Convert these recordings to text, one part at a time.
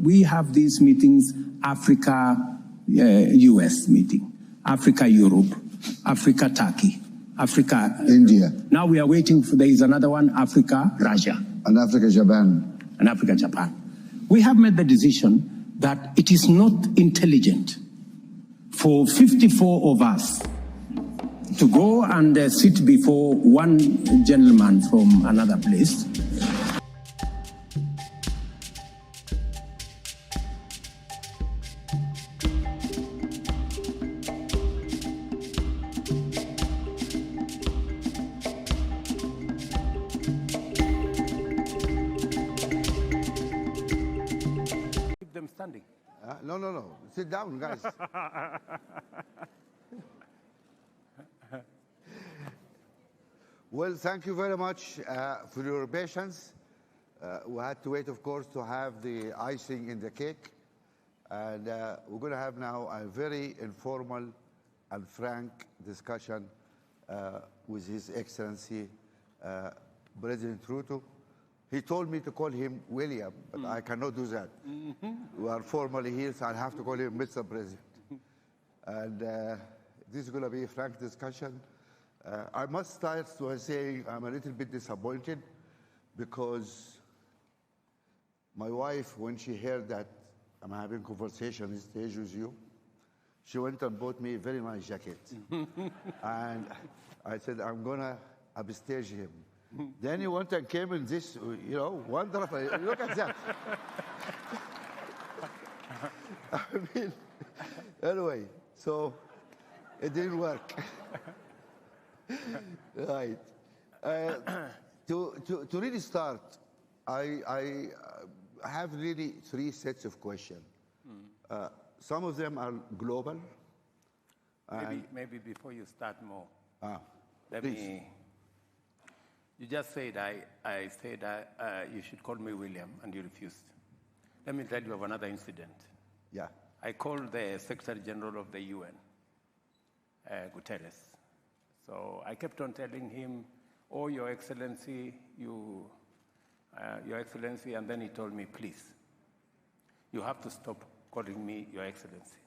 we have these meetings, Africa-US meeting, Africa-Europe, Africa-Turkey, India. Now we are waiting for, there is another one, Africa-Russia. And Africa-Japan. And Africa-Japan. We have made the decision that it is not intelligent for 54 of us to go and sit before one gentleman from another place. Them standing. No. Sit down, guys. Well, thank you very much for your patience. We had to wait, of course, to have the icing in the cake. And we're going to have now a very informal and frank discussion with His Excellency, President Ruto. He told me to call him William, but I cannot do that. We are formally here, so I'll have to call him Mr. President. And this is going to be a frank discussion. I must start by saying I'm a little bit disappointed because my wife, when she heard that I'm having a conversation on stage with you, she went and bought me a very nice jacket. And I said, I'm going to upstage him. Then he went and came in this, wonderful. Look at that. I mean, anyway, so it didn't work. Right. To really start, I have really three sets of questions. Some of them are global. Maybe before you start more, Please. You just said I said you should call me William, and you refused. Let me tell you of another incident. Yeah. I called the Secretary General of the UN, Guterres. So I kept on telling him, "Oh, Your Excellency, Your Excellency," and then he told me, "Please, you have to stop calling me Your Excellency.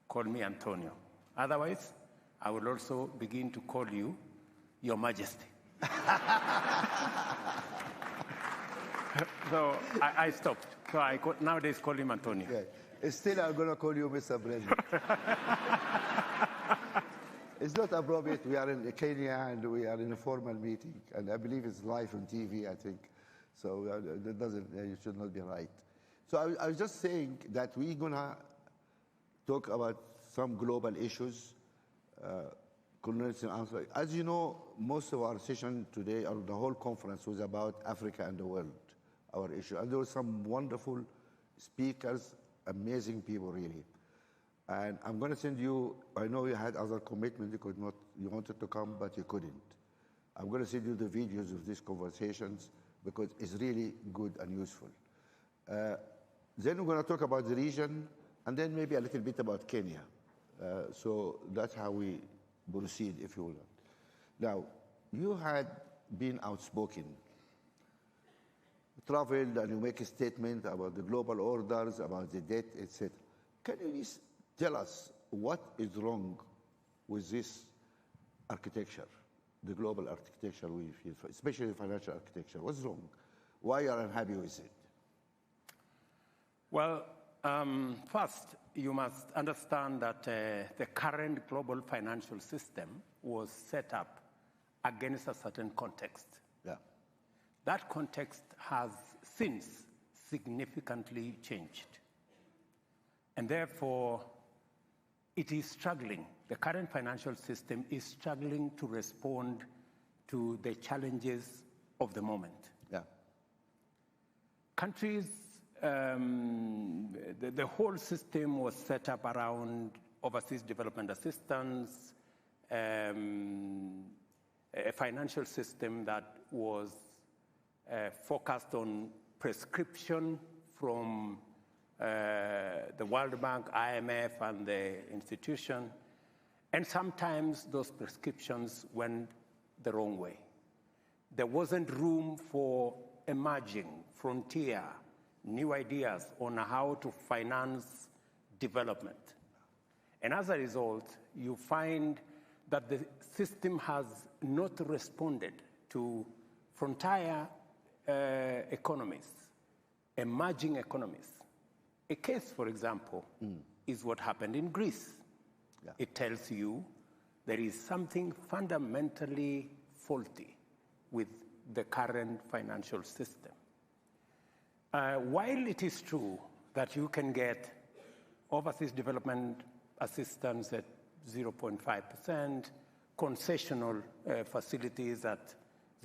Call me Antonio. Otherwise, I will also begin to call you Your Majesty." So I stopped. So nowadays call him Antonio. Yeah. Still, I'm going to call you Mr. President. It's not appropriate. We are in Kenya and we are in a formal meeting, and I believe it's live on TV, I think. So that doesn't, it should not be right. So I was just saying that we're going to talk about some global issues. As you know, most of our session today, or the whole conference, was about Africa and the world, our issue. And there were some wonderful speakers, amazing people, really. And I'm going to send you, I know you had other commitments, you wanted to come, but you couldn't. I'm going to send you the videos of these conversations because it's really good and useful. Then we're going to talk about the region, and then maybe a little bit about Kenya. So that's how we proceed, if you will. Now, you had been outspoken, traveled, and you make a statement about the global orders, about the debt, etc. Can you please tell us what is wrong with this architecture, the global architecture we feel, especially the financial architecture? What's wrong? Why are you unhappy with it? Well, first, you must understand that the current global financial system was set up against a certain context. Yeah. That context has since significantly changed. And therefore, it is struggling. The current financial system is struggling to respond to the challenges of the moment. Yeah. Countries, the whole system was set up around overseas development assistance, a financial system that was focused on prescription from the World Bank, IMF, and the institution. And sometimes those prescriptions went the wrong way. There wasn't room for emerging frontier new ideas on how to finance development. And as a result, you find that the system has not responded to frontier economies, emerging economies. A case, for example, is what happened in Greece. Yeah. It tells you there is something fundamentally faulty with the current financial system. While it is true that you can get overseas development assistance at 0.5%, concessional facilities at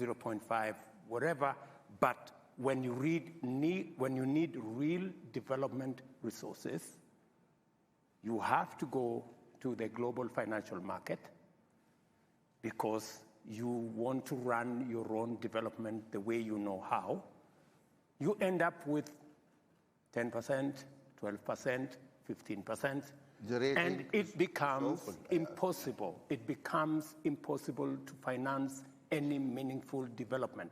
0.5, whatever, but when you need real development resources, you have to go to the global financial market because you want to run your own development the way you know how. You end up with 10%, 12%, 15%, and it becomes impossible. It becomes impossible to finance any meaningful development,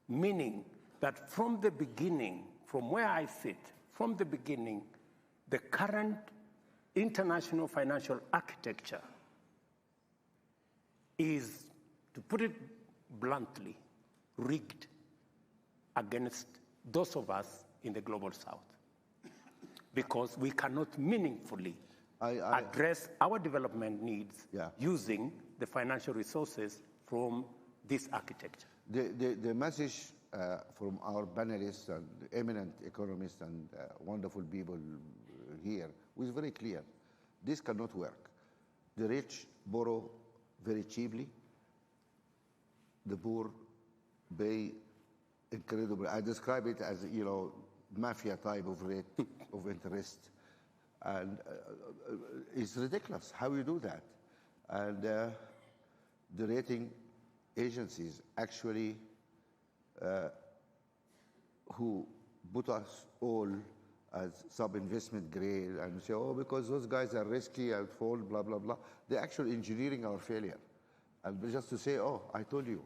meaning that from the beginning, from where I sit, from the beginning, the current international financial architecture is, to put it bluntly, rigged against those of us in the global south, because we cannot meaningfully address our development needs using the financial resources from this architecture. The message from our panelists and eminent economists and wonderful people here was very clear. This cannot work. The rich borrow very cheaply. The poor pay incredible. I describe it as, mafia type of rate of interest. And it's ridiculous how you do that. And the rating agencies actually who put us all as sub-investment grade and say, oh, because those guys are risky and fall, blah, blah, blah. They're actually engineering our failure. And just to say, oh, I told you,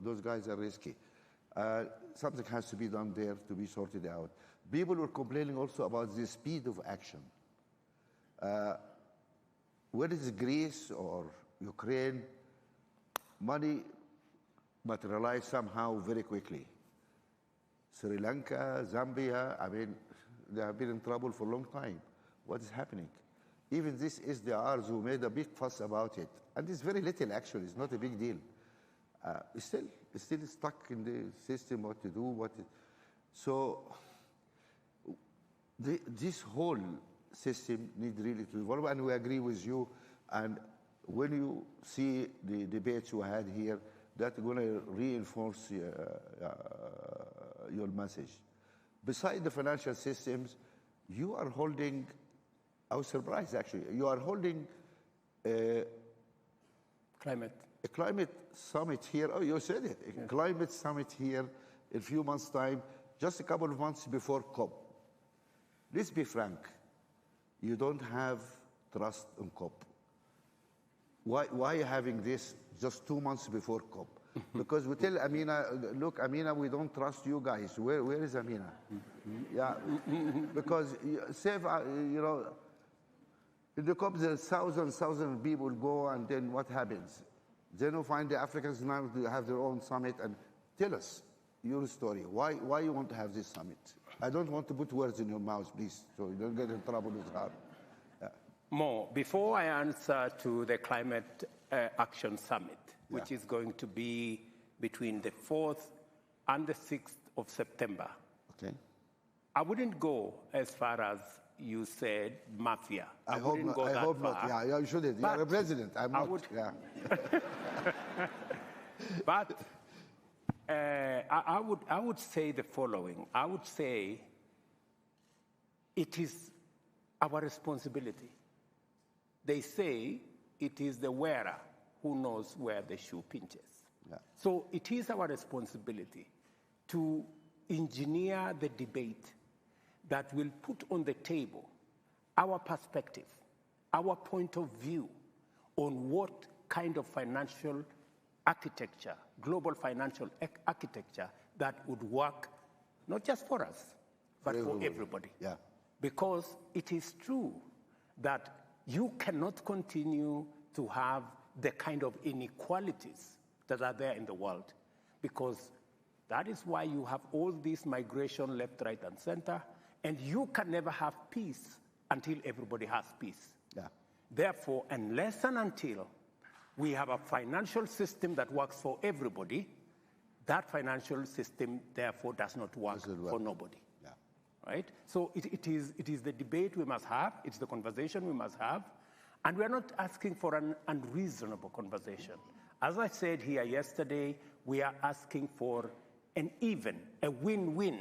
those guys are risky. Something has to be done there to be sorted out. People were complaining also about the speed of action. Whether it's Greece or Ukraine, money materialized somehow very quickly. Sri Lanka, Zambia, they have been in trouble for a long time. What is happening? Even this SDRs who made a big fuss about it, and it's very little actually, it's not a big deal. It's still stuck in the system, what to do, so this whole system needs really to evolve, and we agree with you. And when you see the debates you had here, that's going to reinforce your message. Besides the financial systems, you are holding, I was surprised actually, you are holding a climate summit here. Oh, you said it. A climate summit here in a few months' time, just a couple of months before COP. Let's be frank. You don't have trust in COP. Why are you having this just 2 months before COP? Because we tell Amina, look, Amina, we don't trust you guys. Where is Amina? Yeah, because in the COP, there's thousands of people go, and then what happens? Then we find the Africans now to have their own summit. And tell us your story. Why you want to have this summit? I don't want to put words in your mouth, please, so you don't get in trouble with her. More, before I answer to the Climate Action Summit, which is going to be between the 4th and the 6th of September, I wouldn't go as far as you said, mafia. I hope not. I hope not. Yeah, you shouldn't. You're a president. I'm not. Yeah. But I would say the following. I would say it is our responsibility. They say it is the wearer who knows where the shoe pinches. Yeah. So it is our responsibility to engineer the debate that will put on the table our perspective, our point of view on what kind of financial architecture, global financial architecture that would work not just for us, but for everybody. Yeah. Because it is true that you cannot continue to have the kind of inequalities that are there in the world, because that is why you have all this migration left, right, and center, and you can never have peace until everybody has peace. Yeah. Therefore, unless and until we have a financial system that works for everybody, that financial system, therefore, does not work for nobody. Yeah. Right? So it is the debate we must have, it's the conversation we must have, and we're not asking for an unreasonable conversation. As I said here yesterday, we are asking for a win-win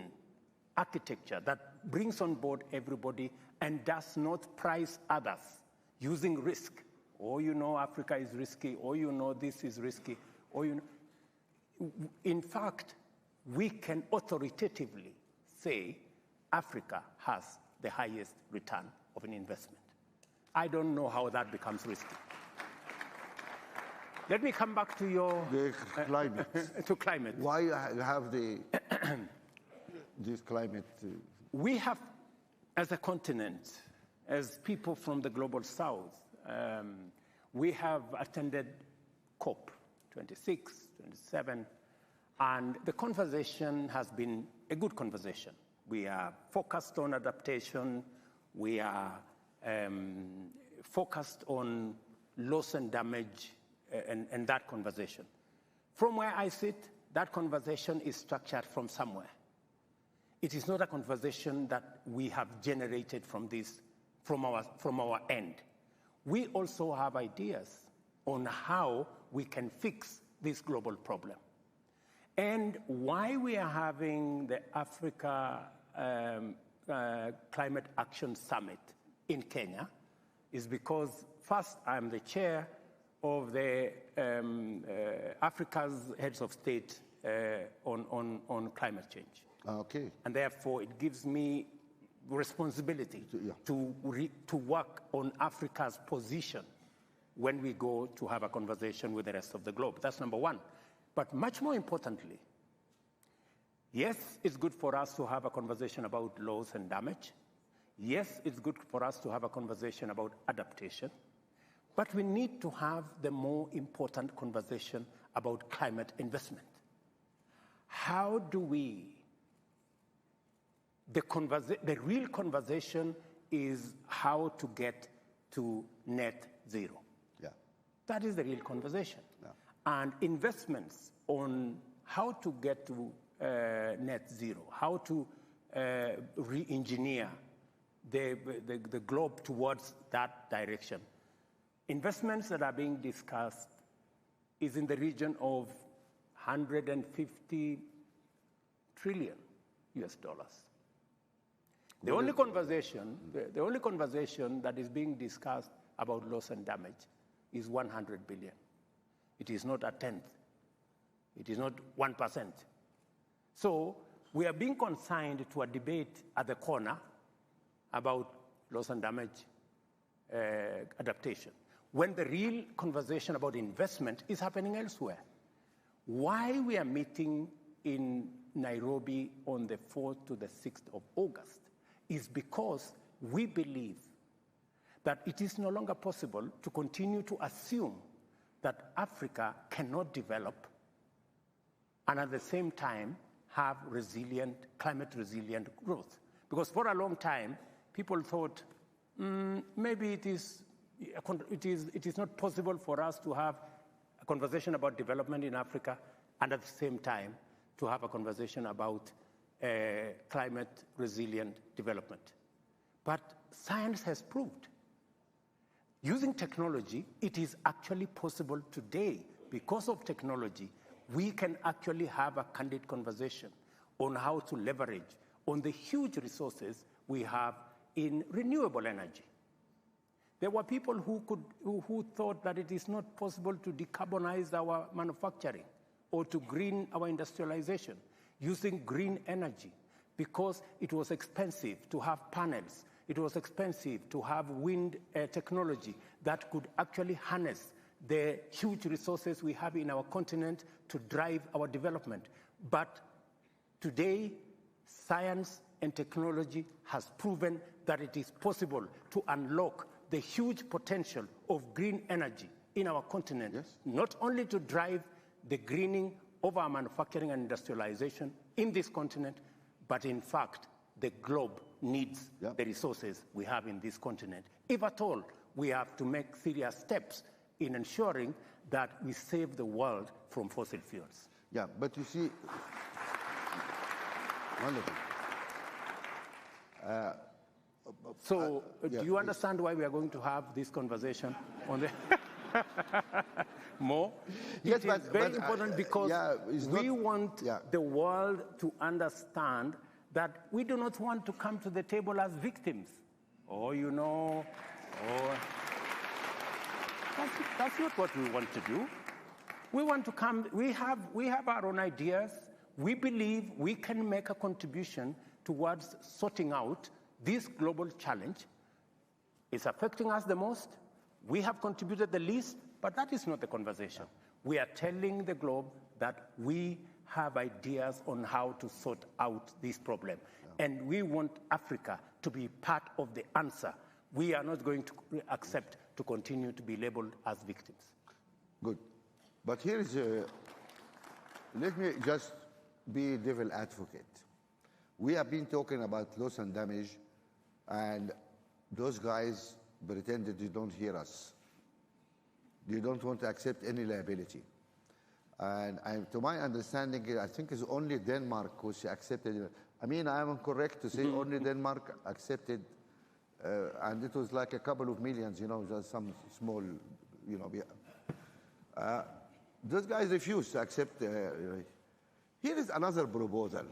architecture that brings on board everybody and does not price others using risk. Oh, you know, Africa is risky, or you know, this is risky, or you know. In fact, we can authoritatively say Africa has the highest return of an investment. I don't know how that becomes risky. Let me come back to your climate. to climate. Why you have this climate? We have, as a continent, as people from the global south, we have attended COP 26, 27, and the conversation has been a good conversation. We are focused on adaptation. We are focused on loss and damage and that conversation. From where I sit, that conversation is structured from somewhere. It is not a conversation that we have generated from our end. We also have ideas on how we can fix this global problem. And why we are having the Africa Climate Action Summit in Kenya is because, first, I'm the chair of the Africa's heads of state on climate change. Okay. And therefore, it gives me responsibility to work on Africa's position when we go to have a conversation with the rest of the globe. That's number one. But much more importantly, yes, it's good for us to have a conversation about loss and damage. Yes, it's good for us to have a conversation about adaptation. But we need to have the more important conversation about climate investment. How do we... The real conversation is how to get to net zero. Yeah. That is the real conversation. Yeah. And investments on how to get to net zero, how to re-engineer the globe towards that direction. Investments that are being discussed is in the region of 150 trillion US dollars. The only conversation that is being discussed about loss and damage is 100 billion. It is not a tenth. It is not 1%. So we are being consigned to a debate at the corner about loss and damage adaptation, when the real conversation about investment is happening elsewhere. Why we are meeting in Nairobi on the 4th to the 6th of August is because we believe that it is no longer possible to continue to assume that Africa cannot develop and at the same time have resilient, climate-resilient growth. Because for a long time, people thought maybe it is not possible for us to have a conversation about development in Africa and at the same time to have a conversation about climate-resilient development. But science has proved, using technology, it is actually possible today. Because of technology, we can actually have a candid conversation on how to leverage on the huge resources we have in renewable energy. There were people who thought that it is not possible to decarbonize our manufacturing or to green our industrialization using green energy because it was expensive to have panels. It was expensive to have wind technology that could actually harness the huge resources we have in our continent to drive our development. But today, Science and technology has proven that it is possible to unlock the huge potential of green energy in our continent, yes, not only to drive the greening of our manufacturing and industrialization in this continent, but in fact, the globe needs the resources we have in this continent. If at all, we have to make serious steps in ensuring that we save the world from fossil fuels. Yeah, but you see, wonderful. Do you understand why we are going to have this conversation on the more? Yes, it is very important because we want the world to understand that we do not want to come to the table as victims. That's not what we want to do. We want to come, we have our own ideas. We believe we can make a contribution towards sorting out this global challenge. It's affecting us the most. We have contributed the least, but that is not the conversation. We are telling the globe that we have ideas on how to sort out this problem. And we want Africa to be part of the answer. We are not going to accept to continue to be labeled as victims. Good. But here is let me just be devil advocate. We have been talking about loss and damage, and those guys pretended they don't hear us. They don't want to accept any liability. And to my understanding, I think it's only Denmark who accepted. I mean, I am correct to say only Denmark accepted, and it was like a couple of millions, just some small, those guys refused to accept. Here is another proposal.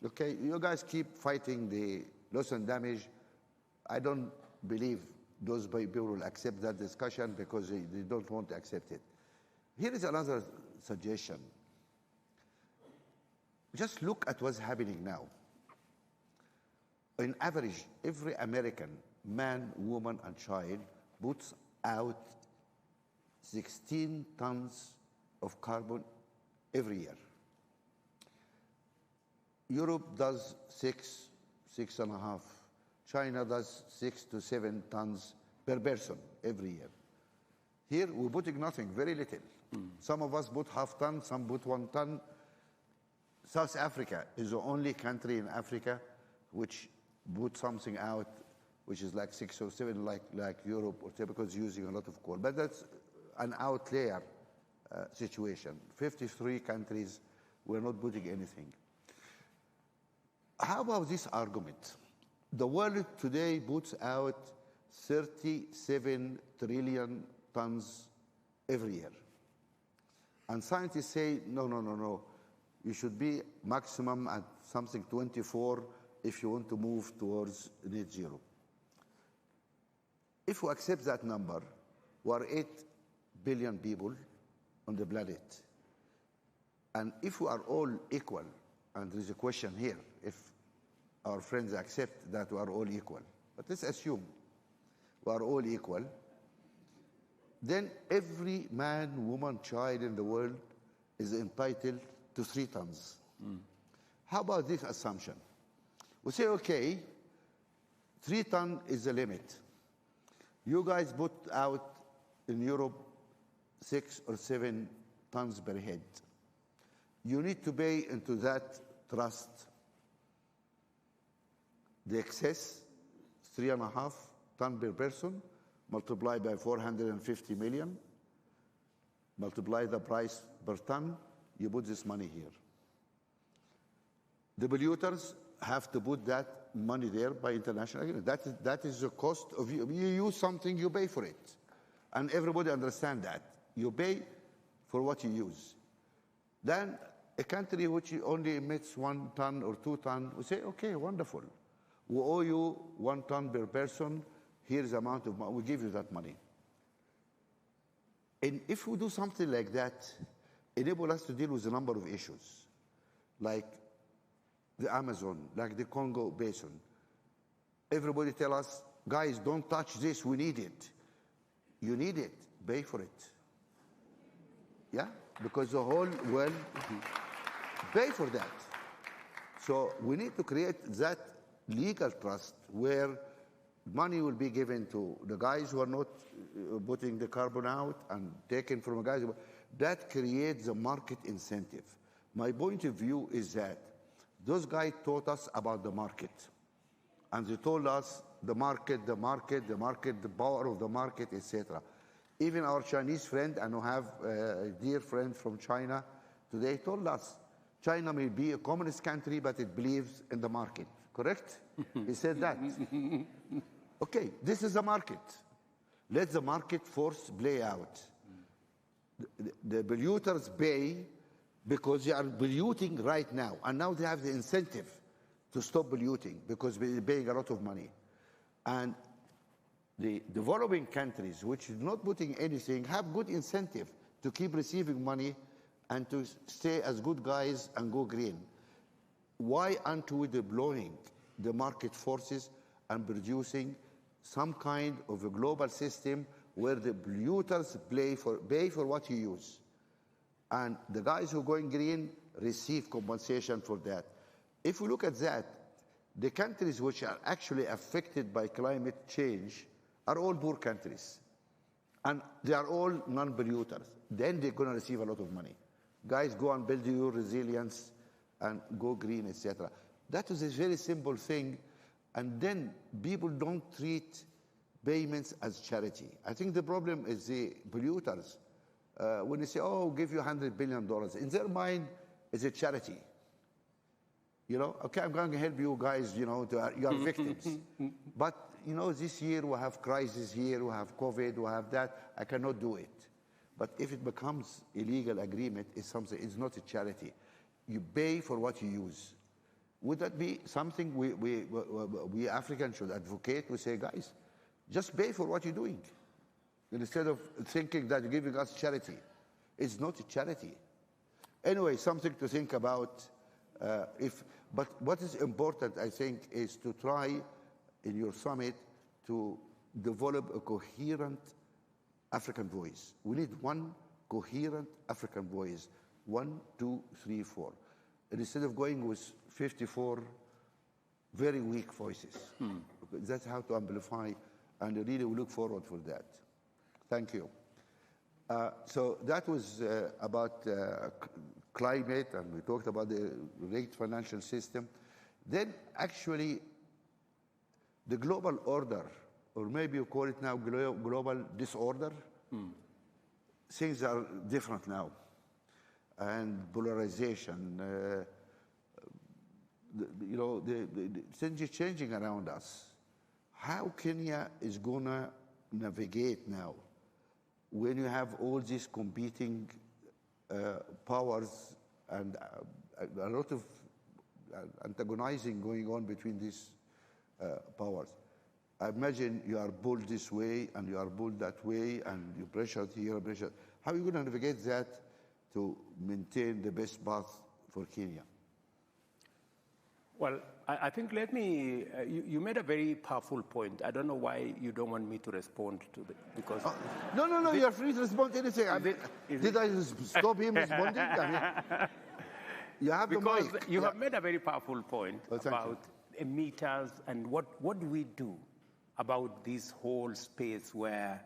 Okay, you guys keep fighting the loss and damage. I don't believe those people will accept that discussion because they don't want to accept it. Here is another suggestion. Just look at what's happening now. On average, every American, man, woman, and child puts out 16 tons of carbon every year. Europe does 6.5. China does 6 to 7 tons per person every year. Here, we're putting nothing, very little. Some of us put half ton, some put 1 ton. South Africa is the only country in Africa which put something out, which is like 6 or 7, like Europe, or because using a lot of coal. But that's an outlier situation. 53 countries were not putting anything. How about this argument? The world today puts out 37 trillion tons every year. And scientists say, no. You should be maximum at something 24 if you want to move towards net zero. If we accept that number, we are 8 billion people on the planet. And if we are all equal, and there is a question here, if our friends accept that we are all equal, but let's assume we are all equal, then every man, woman, child in the world is entitled to 3 tons. How about this assumption? We say, okay, 3 tons is the limit. You guys put out in Europe 6 or 7 tons per head. You need to pay into that trust the excess, 3.5 tons per person, multiply by 450 million, multiply the price per ton, you put this money here. The polluters have to put that money there by international agreement. That is the cost of you. You use something, you pay for it. And everybody understands that. You pay for what you use. Then a country which only emits 1 ton or 2 tons, we say, okay, wonderful. We owe you 1 ton per person. Here's the amount of money. We give you that money. And if we do something like that, enable us to deal with a number of issues, like the Amazon, like the Congo Basin. Everybody tell us, guys, don't touch this, we need it. You need it, pay for it. Yeah? Because the whole world pay for that. So we need to create that legal trust where money will be given to the guys who are not putting the carbon out and taken from the guys. That creates a market incentive. My point of view is that those guys taught us about the market. And they told us the market, the power of the market, etc. Even our Chinese friend, and I have a dear friend from China today, told us China may be a communist country, but it believes in the market. Correct? He said that. Okay, this is a market. Let the market force play out. The polluters pay because they are polluting right now, and now they have the incentive to stop polluting because they're paying a lot of money. And the developing countries, which is not putting anything, have good incentive to keep receiving money and to stay as good guys and go green. Why aren't we deploying the market forces and producing some kind of a global system where the polluters pay for what you use? And the guys who are going green receive compensation for that. If we look at that, the countries which are actually affected by climate change are all poor countries. And they are all non-polluters. Then they're going to receive a lot of money. Guys, go and build your resilience and go green, etc. That is a very simple thing. And then people don't treat payments as charity. I think the problem is the polluters. When they say, oh, give you $100 billion, in their mind, it's a charity. You know, okay, I'm going to help you guys, you know, you are victims. But, you know, this year we have crisis here, we have COVID, we have that. I cannot do it. But if it becomes a legal agreement, it's not a charity. You pay for what you use. Would that be something we Africans should advocate? We say, guys, just pay for what you're doing. Instead of thinking that you're giving us charity. It's not a charity. Anyway, something to think about. But what is important, I think, is to try in your summit to develop a coherent African voice. We need one coherent African voice. 1, 2, 3, 4. And instead of going with 54 very weak voices. That's how to amplify, and I really look forward for that. Thank you. So that was about climate, and we talked about the rigged financial system. Then actually, the global order, or maybe you call it now global disorder, things are different now. And polarization, you know, the things are changing around us. How Kenya is going to navigate now when you have all these competing powers and a lot of antagonizing going on between these powers? I imagine you are pulled this way and you are pulled that way and you pressured here, pressured. How are you going to navigate that to maintain the best path for Kenya? Well, I think you made a very powerful point. I don't know why you don't want me to respond to it, because... No, you're free to respond to anything. Did I stop him responding? You have the mic. Because you have made a very powerful point about emitters and what do we do about this whole space where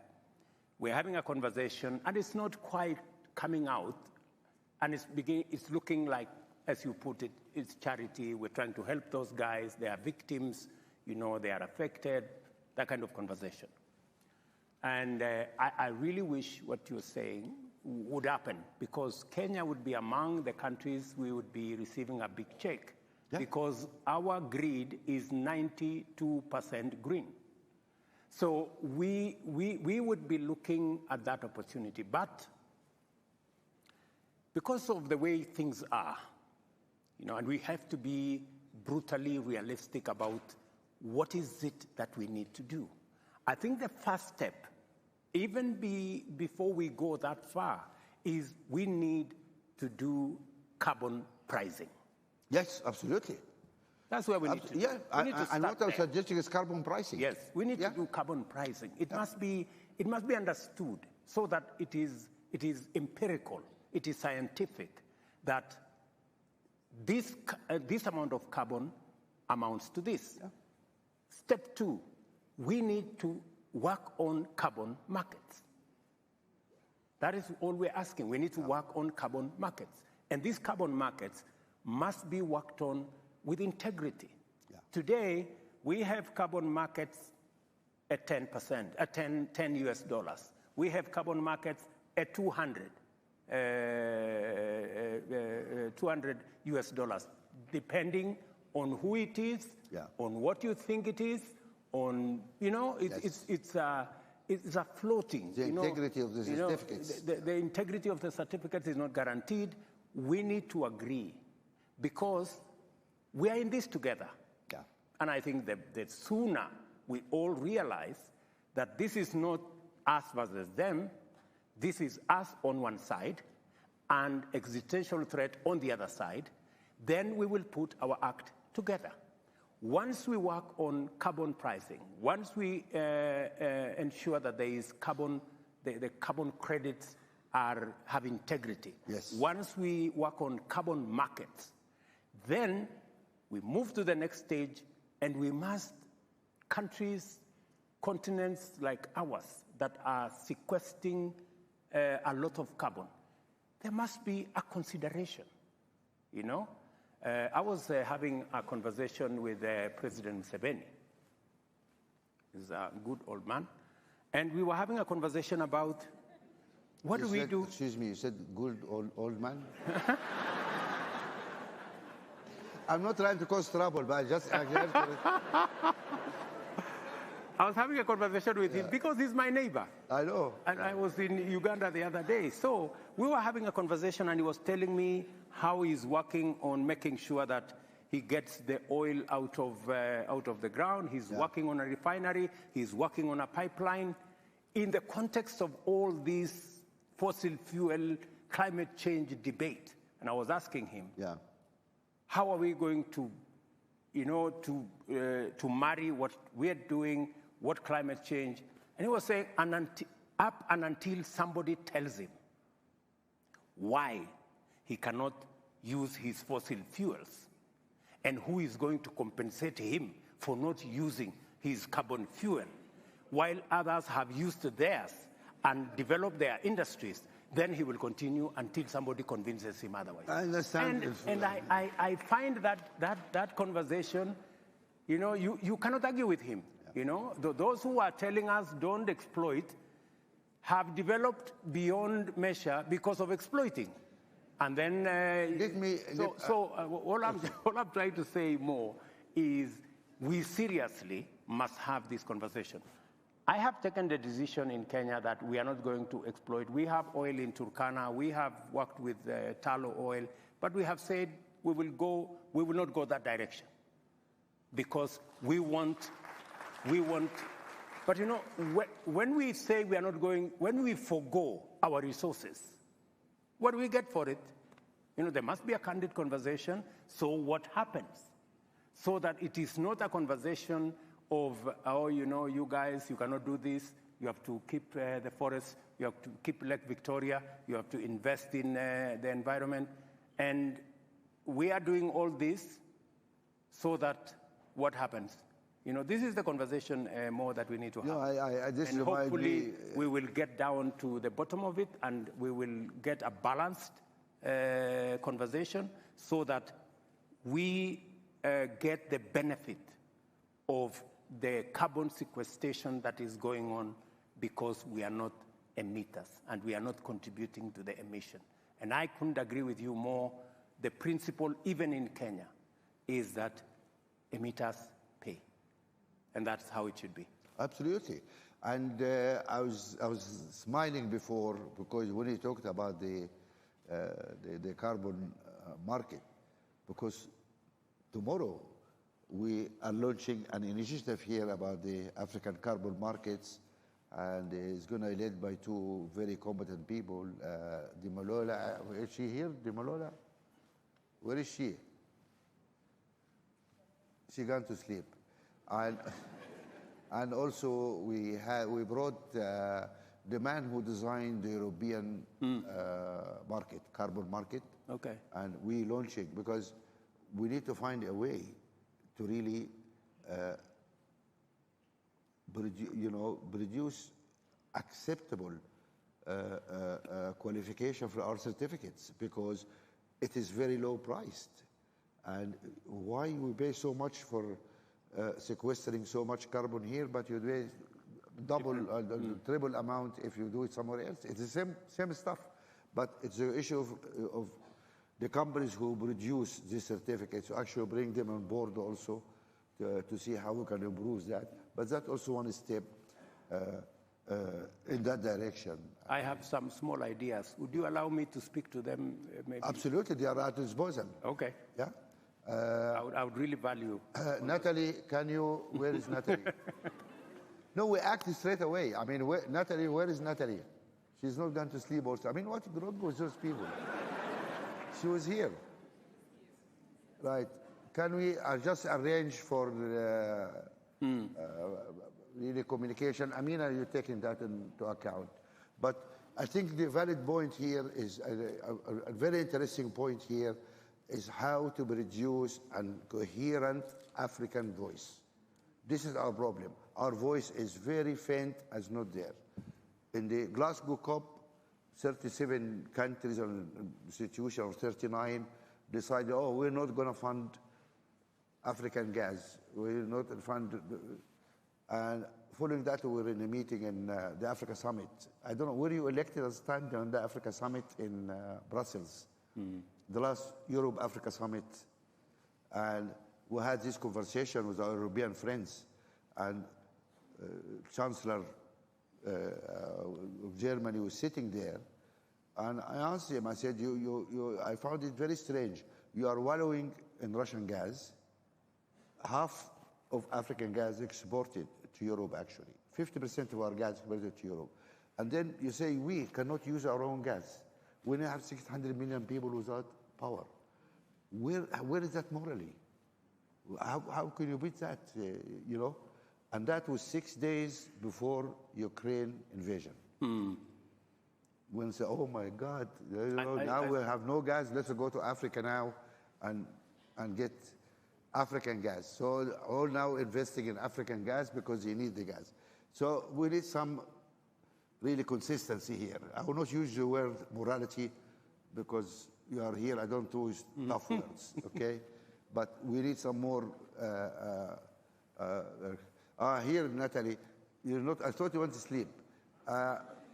we're having a conversation and it's not quite coming out, and it's looking like, as you put it, it's charity. We're trying to help those guys. They are victims. You know, they are affected. That kind of conversation. And I really wish what you're saying would happen, because Kenya would be among the countries we would be receiving a big check, because our grid is 92% green. So we would be looking at that opportunity. But because of the way things are, you know, and we have to be brutally realistic about what is it that we need to do. I think the first step, even before we go that far, is we need to do carbon pricing. Yes, absolutely. That's where we need to. Yeah, and what I'm suggesting is carbon pricing. Yes, we need to do carbon pricing. It must be understood so that it is empirical, it is scientific, that this amount of carbon amounts to this. Yeah. Step 2, we need to work on carbon markets. That is all we're asking. We need to work on carbon markets. And these carbon markets must be worked on with integrity. Yeah. Today, we have carbon markets at 10%, at 10 US dollars. We have carbon markets at 200 US dollars, depending on who it is, on what you think it is, on, it's a floating. The integrity of the certificates. The integrity of the certificates is not guaranteed. We need to agree because we are in this together. Yeah. And I think that the sooner we all realize that this is not us versus them, this is us on one side and existential threat on the other side, then we will put our act together. Once we work on carbon pricing, once we ensure that there is carbon, the carbon credits have integrity. Yes. Once we work on carbon markets, then we move to the next stage, and we must, countries, continents like ours that are sequestering a lot of carbon, there must be a consideration, I was having a conversation with President Museveni. He's a good old man. And we were having a conversation about what do we do? Excuse me, you said good old man? I'm not trying to cause trouble, but I just... I was having a conversation with him because he's my neighbor. I know. And I was in Uganda the other day. So we were having a conversation, and he was telling me how he's working on making sure that he gets the oil out of the ground. He's working on a refinery. He's working on a pipeline. In the context of all this fossil fuel climate change debate, and I was asking him, how are we going to, to marry what we're doing, what climate change? And he was saying, up and until somebody tells him why he cannot use his fossil fuels, and who is going to compensate him for not using his carbon fuel, while others have used theirs and developed their industries, then he will continue until somebody convinces him otherwise. I understand. And I find that conversation, you cannot argue with him. Those who are telling us don't exploit have developed beyond measure because of exploiting. And then, all I'm trying to say more is we seriously must have this conversation. I have taken the decision in Kenya that we are not going to exploit. We have oil in Turkana. We have worked with tallow oil, but we have said we will not go that direction because we want. But when we say we are not going, when we forgo our resources, what do we get for it? There must be a candid conversation. So what happens? So that it is not a conversation of, you guys, you cannot do this. You have to keep the forest. You have to keep Lake Victoria. You have to invest in the environment. And we are doing all this so that what happens? This is the conversation more that we need to have. And hopefully we will get down to the bottom of it, and we will get a balanced conversation so that we get the benefit of the carbon sequestration that is going on because we are not emitters and we are not contributing to the emission. And I couldn't agree with you more. The principle, even in Kenya, is that emitters pay. And that's how it should be. Absolutely. And I was smiling before because when you talked about the carbon market, because tomorrow we are launching an initiative here about the African carbon markets, and it's going to be led by two very competent people, Dimalola. Is she here, Dimalola? Where is she? She gone to sleep. And also we brought the man who designed the European market, carbon market. Okay. And we launching because we need to find a way to really, produce acceptable qualification for our certificates, because it is very low priced. And why we pay so much for sequestering so much carbon here, but you pay double, triple amount if you do it somewhere else? It's the same stuff, but it's the issue of the companies who produce these certificates to actually bring them on board also to see how we can improve that. But that's also one step in that direction. I have some small ideas. Would you allow me to speak to them? Maybe? Absolutely, they are at disposal. Okay. Yeah. I would really value. Natalie, where is Natalie? No, we acted straight away. I mean, Natalie, where is Natalie? She's not gone to sleep also. I mean, what wrong with those people? She was here. Right. Can we just arrange for really communication? I mean, are you taking that into account? But I think the valid point here is a very interesting point here is how to produce a coherent African voice. This is our problem. Our voice is very faint, as not there. In the Glasgow COP, 37 countries and institutions, or 39, decided, oh, we're not going to fund African gas. We're not fund. And following that, we were in a meeting in the Africa Summit. I don't know, were you elected as time on the Africa Summit in Brussels? The last Europe-Africa Summit. And we had this conversation with our European friends. And Chancellor of Germany was sitting there. And I asked him, I said, I found it very strange. You are wallowing in Russian gas. Half of African gas exported to Europe, actually. 50% of our gas exported to Europe. And then you say, we cannot use our own gas. We now have 600 million people without power. Where is that morally? How can you beat that, And that was 6 days before Ukraine invasion. When they say, oh my God, now we have no gas, let's go to Africa now and get African gas. So all now investing in African gas because you need the gas. So we need some really consistency here. I will not use the word morality because you are here, I don't use tough words, okay? But we need some more, here, Natalie, I thought you went to sleep.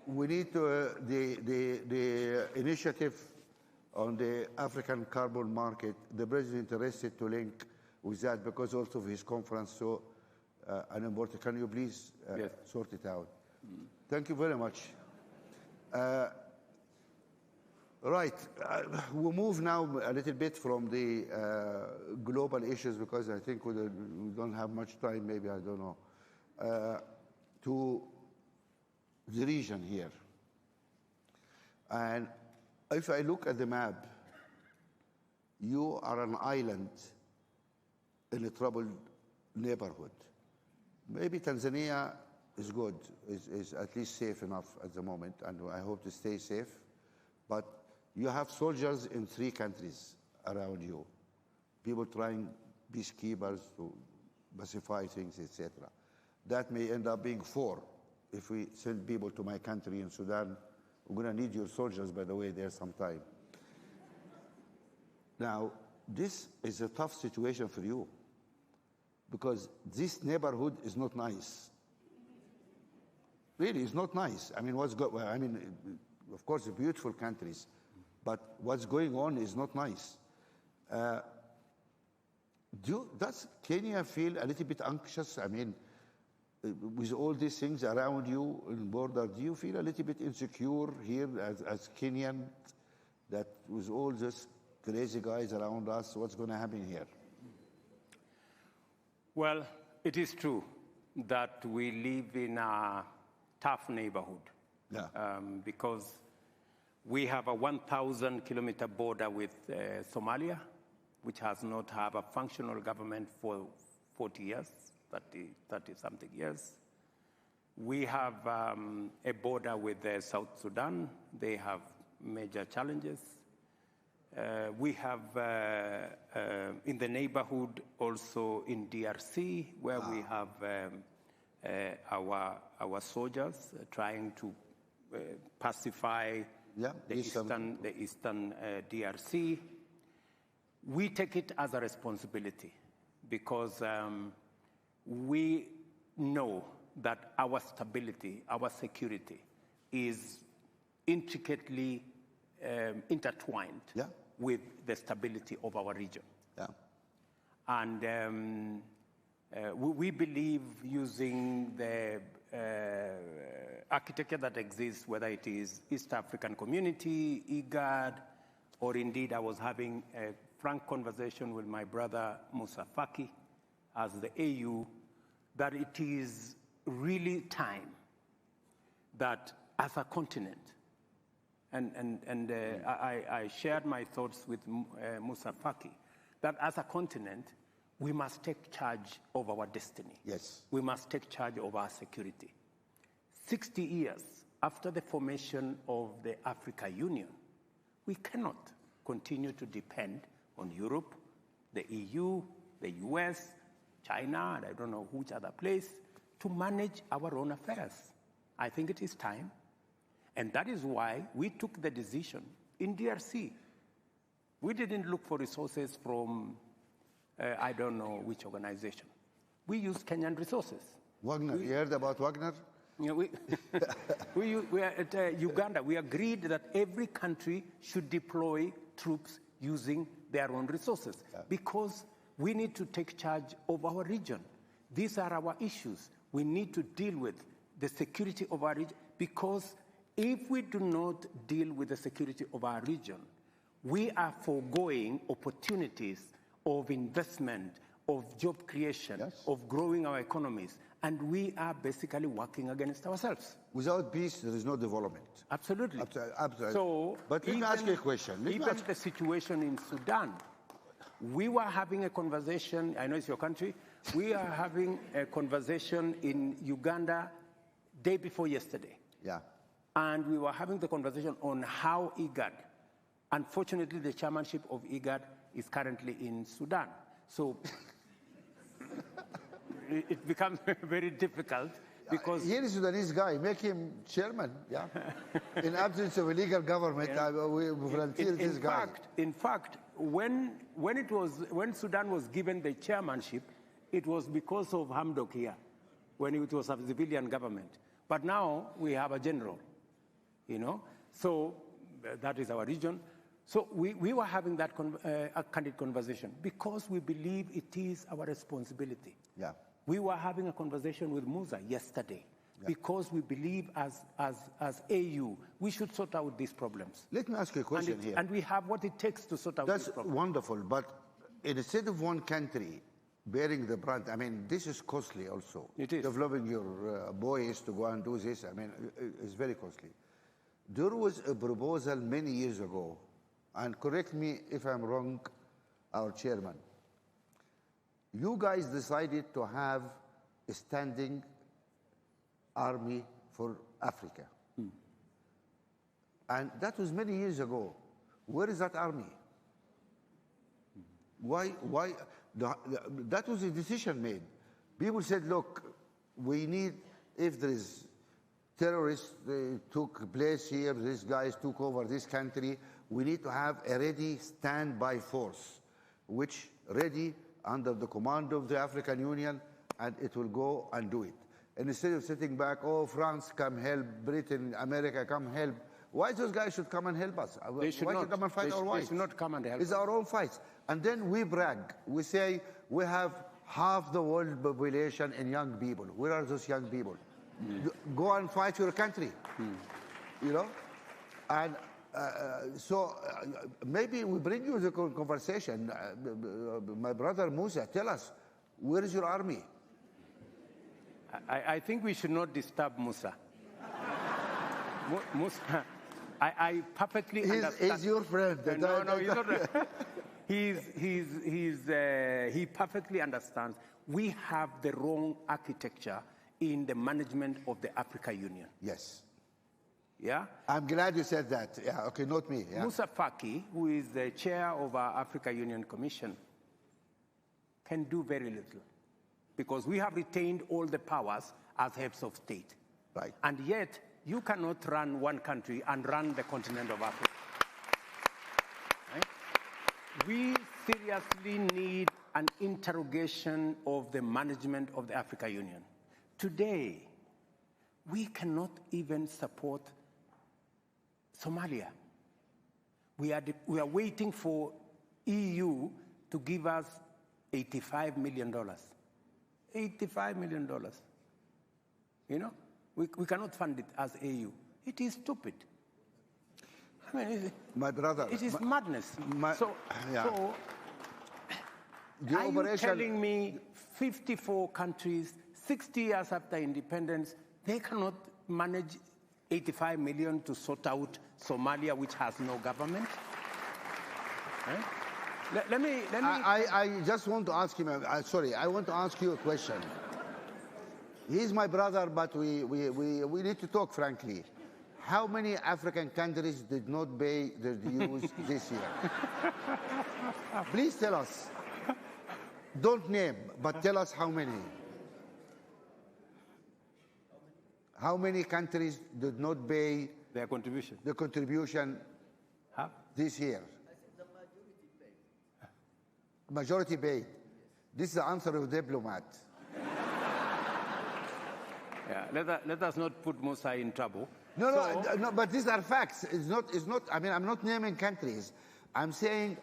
We need the initiative on the African carbon market. The president is interested to link with that because also of his conference, so important. Can you please sort it out? Thank you very much. Right, we'll move now a little bit from the global issues because I think we don't have much time, maybe, I don't know, to the region here. And if I look at the map, you are an island in a troubled neighborhood. Maybe Tanzania is good, is at least safe enough at the moment, and I hope to stay safe. But you have soldiers in 3 countries around you, people trying, peacekeepers, to pacify things, etc. That may end up being 4. If we send people to my country in Sudan, we're going to need your soldiers, by the way, there sometime. Now, this is a tough situation for you because this neighborhood is not nice. Really, it's not nice. I mean, of course, beautiful countries, but what's going on is not nice. Does Kenya feel a little bit anxious? I mean, with all these things around you in the border, do you feel a little bit insecure here as Kenyan, that with all these crazy guys around us, what's going to happen here? Well, it is true that we live in a tough neighborhood. Yeah. Because we have a 1,000-kilometer border with Somalia, which has not had a functional government for 40 years, 30-something years. We have a border with South Sudan. They have major challenges. We have in the neighborhood also in DRC, where we have our soldiers trying to pacify the eastern DRC. We take it as a responsibility because we know that our stability, our security is intricately intertwined with the stability of our region. And we believe using the architecture that exists, whether it is East African Community, IGAD, or indeed I was having a frank conversation with my brother Musa Faki as the AU, that it is really time that as a continent, and I shared my thoughts with Musa Faki, that as a continent, we must take charge of our destiny. Yes. We must take charge of our security. 60 years after the formation of the Africa Union, we cannot continue to depend on Europe, the EU, the US, China, and I don't know which other place, to manage our own affairs. I think it is time. And that is why we took the decision in DRC. We didn't look for resources from, I don't know which organization. We used Kenyan resources. Wagner, you heard about Wagner? You know, we are at Uganda. We agreed that every country should deploy troops using their own resources because we need to take charge of our region. These are our issues. We need to deal with the security of our region because if we do not deal with the security of our region, we are foregoing opportunities of investment, of job creation, of growing our economies, and we are basically working against ourselves. Without peace, there is no development. Absolutely. Absolutely. So, but let me ask you a question. The situation in Sudan, we were having a conversation, I know it's your country, we are having a conversation in Uganda day before yesterday. Yeah. And we were having the conversation on how IGAD, unfortunately the chairmanship of IGAD is currently in Sudan. So it becomes very difficult because... Here is a Sudanese guy, make him chairman, In absence of a legal government, we volunteer this guy. In fact, when Sudan was given the chairmanship, it was because of Hamdok here, when it was a civilian government. But now we have a general, So that is our region. So we were having that a candid conversation because we believe it is our responsibility. Yeah. We were having a conversation with Musa yesterday because we believe as AU, we should sort out these problems. Let me ask you a question here. And we have what it takes to sort out these problems. That's wonderful, but instead of one country bearing the brunt, I mean, this is costly also. It is. Developing your boys to go and do this, I mean, it's very costly. There was a proposal many years ago, and correct me if I'm wrong, our chairman. You guys decided to have a standing army for Africa. And that was many years ago. Where is that army? Why? That was a decision made. People said, look, we need, if there is terrorists took place here, these guys took over this country, we need to have a ready standby force, which ready under the command of the African Union, and it will go and do it. And instead of sitting back, oh, France, come help, Britain, America, come help, why those guys should come and help us? They should not come and fight our wives? They should not come and help It's our own fights. And then we brag. We say we have half the world population in young people. Where are those young people? Go and fight your country, And so maybe we bring you the conversation. My brother Musa, tell us, where is your army? I think we should not disturb Musa. Musa, I perfectly understand. He's your friend. No, he's not. He perfectly understands. We have the wrong architecture in the management of the Africa Union. Yes. Yeah? I'm glad you said that. Yeah, okay, not me. Yeah. Musa Faki, who is the chair of our Africa Union Commission, can do very little because we have retained all the powers as heads of state. Right. And yet, you cannot run one country and run the continent of Africa. Right? We seriously need an interrogation of the management of the Africa Union. Today, we cannot even support Somalia. We are waiting for EU to give us $85 million. $85 million. You know, we cannot fund it as AU. It is stupid. I mean, my brother, it is madness. Yeah. So are you telling me 54 countries, 60 years after independence, they cannot manage 85 million to sort out Somalia, which has no government? Right? Let me. I just want to ask him. Sorry, I want to ask you a question. He's my brother, but we need to talk frankly. How many African countries did not pay their dues this year? Please tell us. Don't name, but tell us how many. How many countries did not pay their contribution? The contribution this year. The majority paid. Majority paid. This is the answer of a diplomat. Yeah, let us not put Musa in trouble. No, but these are facts. It's not. I mean, I'm not naming countries. I'm saying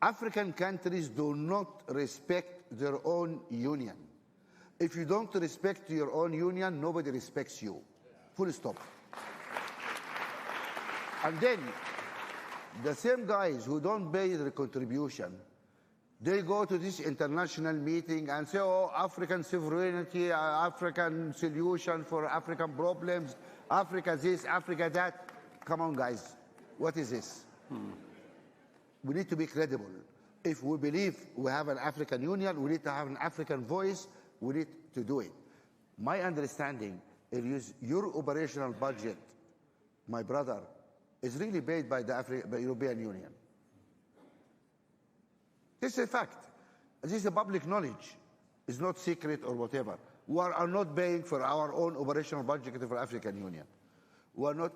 African countries do not respect their own union. If you don't respect your own union, nobody respects you. Full stop. And then, the same guys who don't pay their contribution, they go to this international meeting and say, oh, African sovereignty, African solution for African problems, Africa this, Africa that. Come on, guys. What is this? We need to be credible. If we believe we have an African Union, we need to have an African voice, we need to do it. My understanding is your operational budget, my brother, is really paid by the European Union. This is a fact. This is a public knowledge. It's not secret or whatever. We are not paying for our own operational budget for African Union. We are not.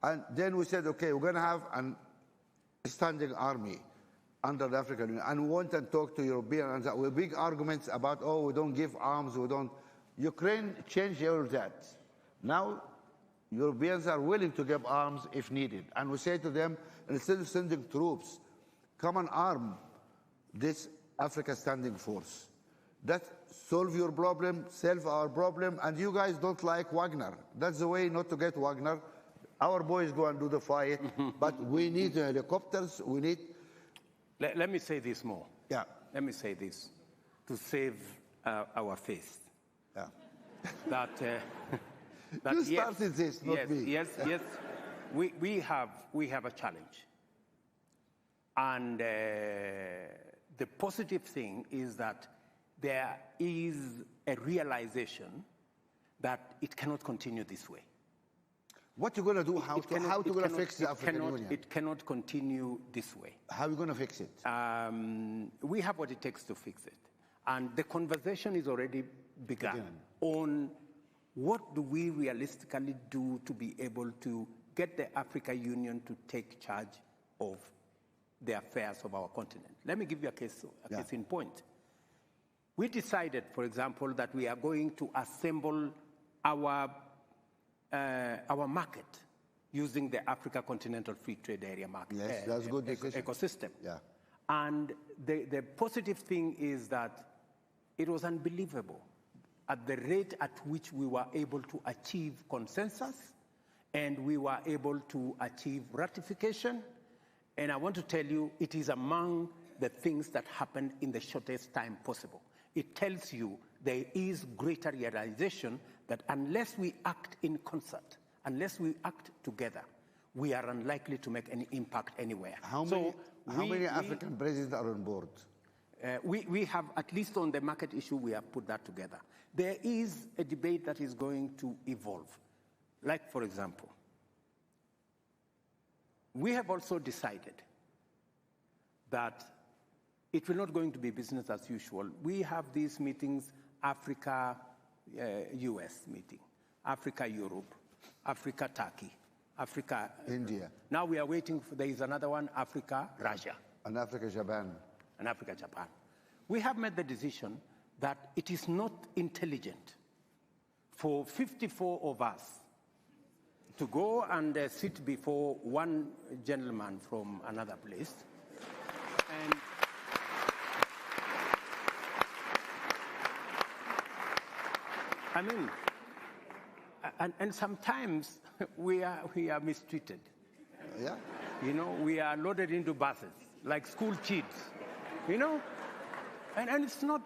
And then we said, okay, we're going to have a standing army under the African Union. And we went and talked to Europeans with big arguments about, oh, we don't give arms, we don't. Ukraine changed all that. Now, Europeans are willing to give arms if needed. And we say to them, instead of sending troops, come and arm this Africa Standing Force. That solve your problem, solve our problem, and you guys don't like Wagner. That's the way not to get Wagner. Our boys go and do the fight, but we need the helicopters, we need... Let me say this more. Yeah. Let me say this to save our face. Yeah. That you started this, not me. Yes. We have a challenge. And the positive thing is that there is a realization that it cannot continue this way. What you going to do? How you going to fix the African Union? It cannot continue this way. How are you going to fix it? We have what it takes to fix it. And the conversation is already begun on what do we realistically do to be able to get the African Union to take charge of the affairs of our continent. Let me give you a case in point. We decided, for example, that we are going to assemble our market using the Africa Continental Free Trade Area market. Yes, that's good decision. Ecosystem. Yeah. And the positive thing is that it was unbelievable at the rate at which we were able to achieve consensus and we were able to achieve ratification. And I want to tell you, it is among the things that happened in the shortest time possible. It tells you there is greater realization that unless we act in concert, unless we act together, we are unlikely to make any impact anywhere. How many African presidents are on board? We have, at least on the market issue, we have put that together. There is a debate that is going to evolve. Like, for example, we have also decided that it will not going to be business as usual. We have these meetings, Africa, US meeting, Africa, Europe, Africa, Turkey, Africa, India. Now we are waiting for, there is another one, Africa, Russia. And Africa, Japan. And Africa, Japan. We have made the decision that it is not intelligent for 54 of us to go and sit before one gentleman from another place. And I mean, and sometimes we are mistreated. Yeah. You know, we are loaded into buses like school kids. You know, and it's not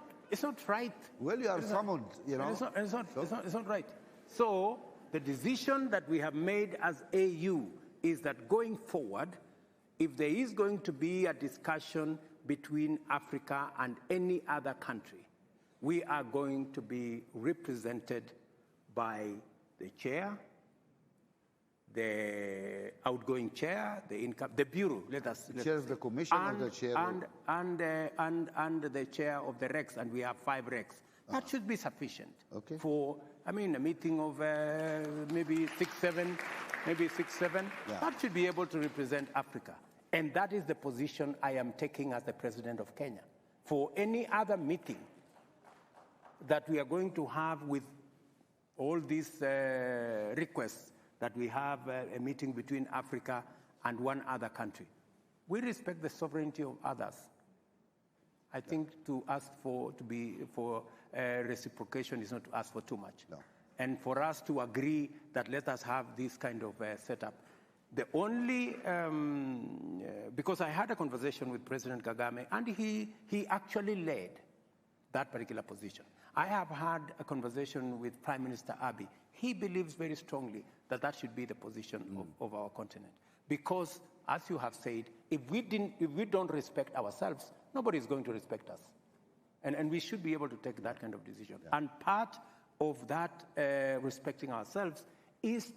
right. Well, you are summoned. You know, it's not right. So the decision that we have made as AU is that going forward, if there is going to be a discussion between Africa and any other country, we are going to be represented by the chair, the outgoing chair, the bureau. Chair of the commission and, or the chair and the chair of the Rex, and we have 5 Rex. That should be sufficient for, I mean, a meeting of maybe 6, 7. Yeah. That should be able to represent Africa. And that is the position I am taking as the president of Kenya. For any other meeting that we are going to have with all these requests that we have a meeting between Africa and one other country. We respect the sovereignty of others. I think to ask for reciprocation is not to ask for too much. No. And for us to agree that let us have this kind of setup. The only, because I had a conversation with President Kagame, and he actually led that particular position. I have had a conversation with Prime Minister Abiy. He believes very strongly that that should be the position of our continent. Because, as you have said, if we don't respect ourselves, nobody is going to respect us. And we should be able to take that kind of decision. Yeah. And part of that respecting ourselves is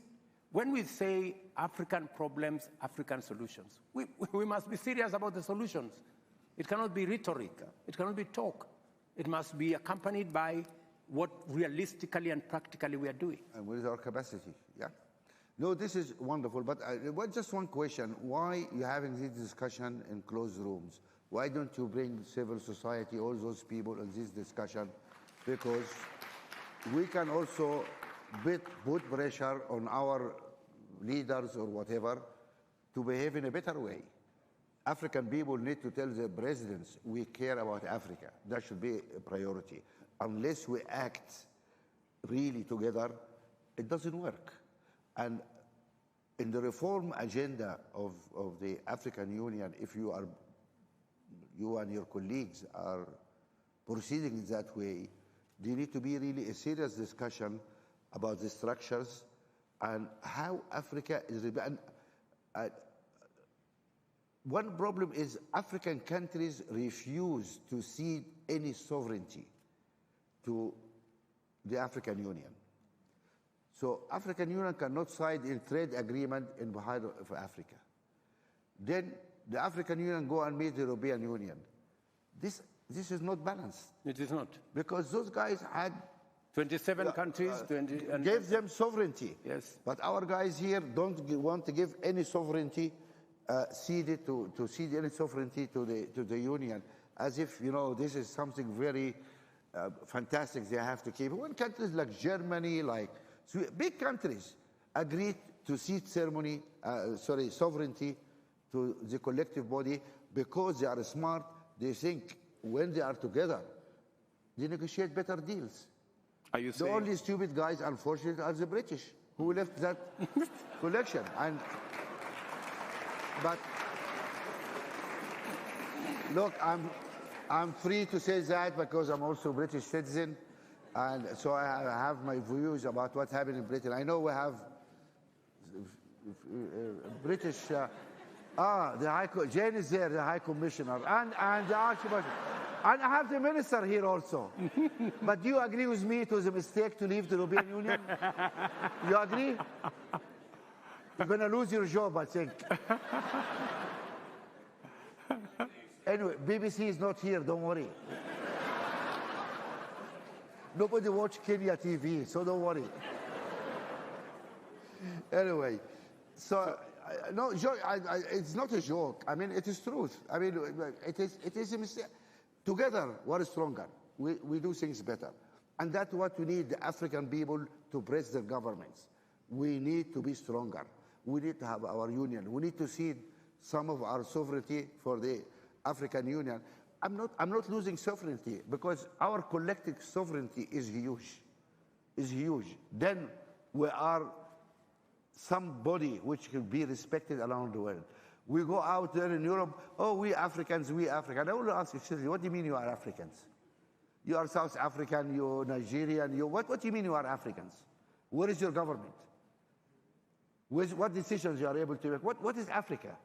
when we say African problems, African solutions. We must be serious about the solutions. It cannot be rhetoric. It cannot be talk. It must be accompanied by what realistically and practically we are doing. And what is our capacity? Yeah. No, this is wonderful. But just one question. Why are you having this discussion in closed rooms? Why don't you bring civil society, all those people in this discussion? Because we can also put pressure on our leaders or whatever to behave in a better way. African people need to tell their presidents, we care about Africa. That should be a priority. Unless we act really together, it doesn't work. And in the reform agenda of the African Union, if you and your colleagues are proceeding that way, there need to be really a serious discussion about the structures and how Africa is. One problem is African countries refuse to cede any sovereignty to the African Union. So African Union cannot sign a trade agreement in behalf of Africa. Then the African Union go and meet the European Union. This is not balanced. It is not. Because those guys had 27 countries, gave them sovereignty. Yes. But our guys here don't want to give any sovereignty, cede any sovereignty to the Union, as if, you know, this is something very fantastic they have to keep. When countries like Germany, like big countries, agreed to cede sovereignty to the collective body because they are smart, they think when they are together, they negotiate better deals. Are you saying? The only stupid guys, unfortunately, are the British, who left that collection. But look, I'm free to say that because I'm also a British citizen, and so I have my views about what happened in Britain. I know we have British. Jane is there, the High Commissioner, and the Archbishop. And I have the minister here also. But do you agree with me it was a mistake to leave the European Union? You agree? You're going to lose your job, I think. Anyway, BBC is not here, don't worry. Nobody watch Kenya TV, so don't worry. Anyway, so no, it's not a joke. I mean, it is truth. I mean, it is a mistake. Together, we're stronger. We do things better. And that's what we need the African people to press their governments. We need to be stronger. We need to have our union. We need to cede some of our sovereignty for the African Union. I'm not losing sovereignty because our collective sovereignty is huge. Is huge. Then we are somebody which can be respected around the world. We go out there in Europe, oh, we Africans, we African. I want to ask you, what do you mean you are Africans? You are South African, you're Nigerian, what do you mean you are Africans? Where is your government? What decisions you are able to make? What is Africa?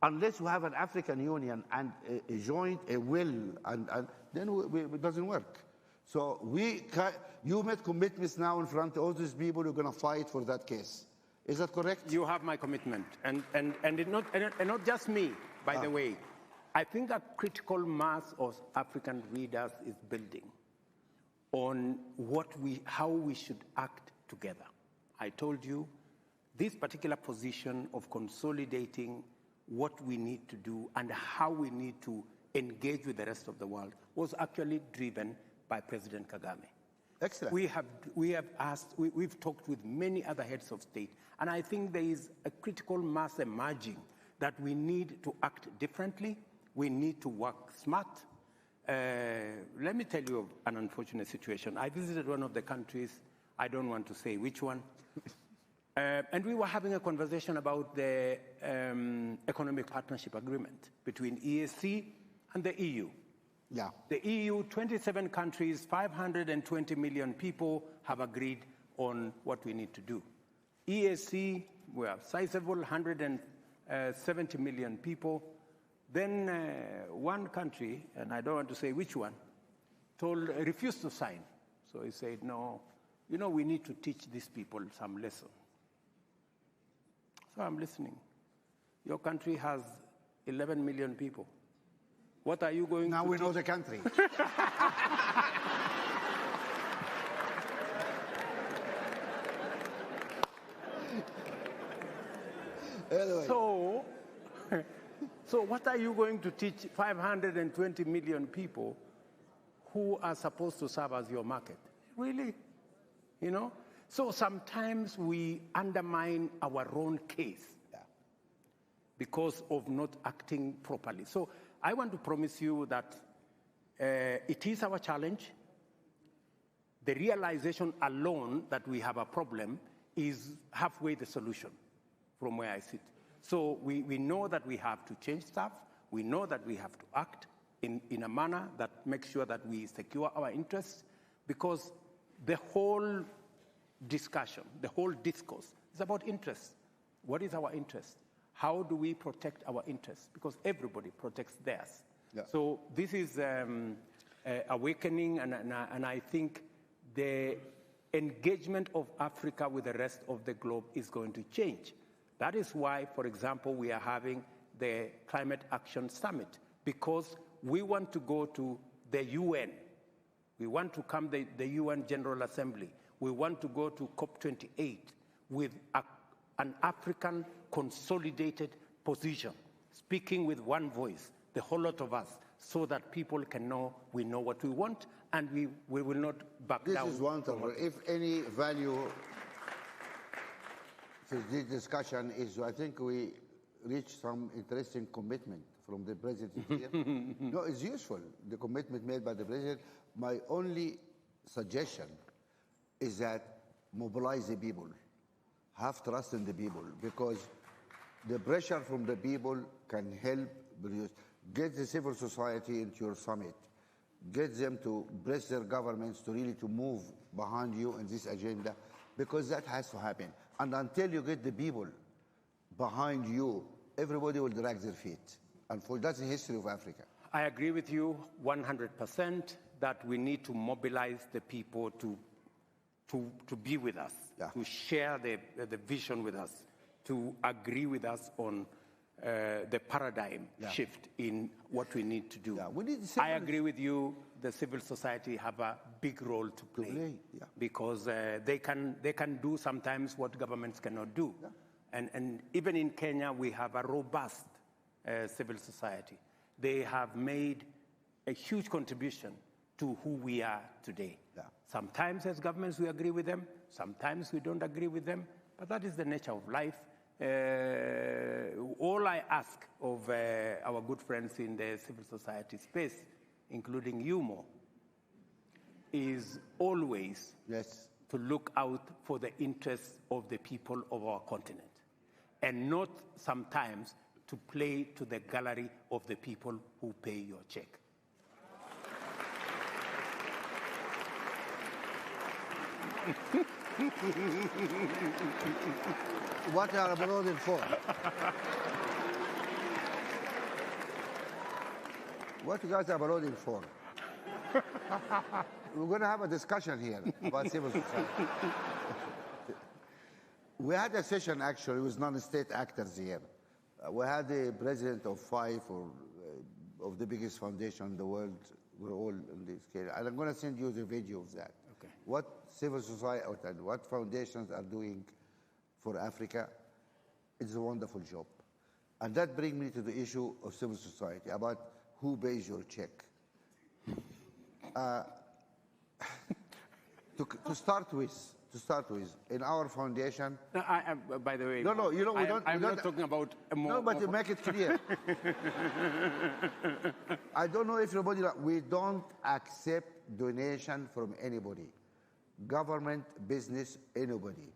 Unless we have an African Union and a joint, a will, and then it doesn't work. So you made commitments now in front of all these people who are going to fight for that case. Is that correct? You have my commitment, and not just me, by the way. I think a critical mass of African readers is building on how we should act together. I told you this particular position of consolidating what we need to do and how we need to engage with the rest of the world was actually driven by President Kagame. Excellent. We've talked with many other heads of state, and I think there is a critical mass emerging that we need to act differently. We need to work smart. Let me tell you of an unfortunate situation. I visited one of the countries, I don't want to say which one, and we were having a conversation about the economic partnership agreement between EAC and the EU. Yeah. The EU, 27 countries, 520 million people have agreed on what we need to do. EAC, we are sizable, 170 million people. Then one country, and I don't want to say which one, refused to sign. So he said, no, we need to teach these people some lesson. So I'm listening. Your country has 11 million people. What are you going to Now we know the country. Anyway. So what are you going to teach 520 million people who are supposed to serve as your market? Really? So sometimes we undermine our own case because of not acting properly. So I want to promise you that it is our challenge. The realization alone that we have a problem is halfway the solution from where I sit. So we know that we have to change stuff. We know that we have to act in a manner that makes sure that we secure our interests, because the whole discussion, the whole discourse is about interests. What is our interest? How do we protect our interests? Because everybody protects theirs. Yeah. So this is awakening, and I think the engagement of Africa with the rest of the globe is going to change. That is why, for example, we are having the Climate Action Summit, because we want to go to the UN. We want to come to the UN General Assembly. We want to go to COP28 with an African consolidated position, speaking with one voice, the whole lot of us, so that people can know we know what we want, and we will not back down. This is wonderful. If any value to this discussion is, I think we reached some interesting commitment from the president here. No, it's useful, the commitment made by the president. My only suggestion is that mobilize the people, have trust in the people, because the pressure from the people can help produce. Get the civil society into your summit. Get them to press their governments to really to move behind you in this agenda, because that has to happen. And until you get the people behind you, everybody will drag their feet. And that's the history of Africa. I agree with you 100% that we need to mobilize the people to be with us, to share the vision with us. to agree with us on the paradigm shift in what we need to do. Yeah, we need I agree with you. The civil society have a big role to play because they can do sometimes what governments cannot do. Yeah. And even in Kenya, we have a robust civil society. They have made a huge contribution to who we are today. Yeah. Sometimes as governments we agree with them, sometimes we don't agree with them, but that is the nature of life. All I ask of our good friends in the civil society space, including you, Mo, is always to look out for the interests of the people of our continent, and not sometimes to play to the gallery of the people who pay your check. What are applauding for? What you guys are applauding for? We're going to have a discussion here about civil society. We had a session actually with non-state actors here. We had the president of five of the biggest foundation in the world. We're all in this case. And I'm going to send you the video of that. Okay. What civil society and what foundations are doing for Africa is a wonderful job. And that brings me to the issue of civil society, about who pays your check. To start with, in our foundation. No, by the way, no, you know, I'm not talking about more. No, but to make it clear, I don't know if everybody. We don't accept donation from anybody, government, business, anybody.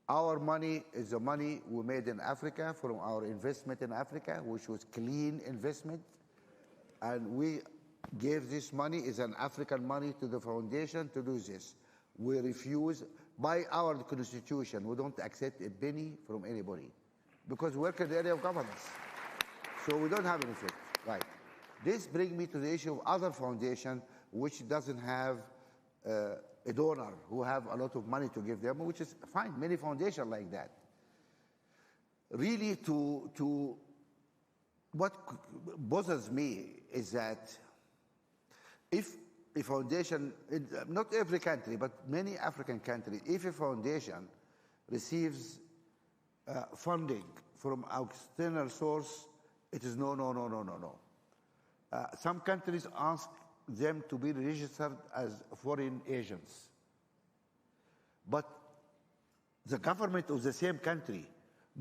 Our money is the money we made in Africa from our investment in Africa, which was clean investment, and we gave this money as an African money to the foundation to do this. We refuse, by our constitution, we don't accept a penny from anybody because we work in the area of governance. So we don't have anything, right? This brings me to the issue of other foundation which doesn't have a donor who have a lot of money to give them, which is fine, many foundations like that. Really, what bothers me is that if a foundation, not every country, but many African countries, if a foundation receives funding from external source, it is no. Some countries ask them to be registered as foreign agents. But the government of the same country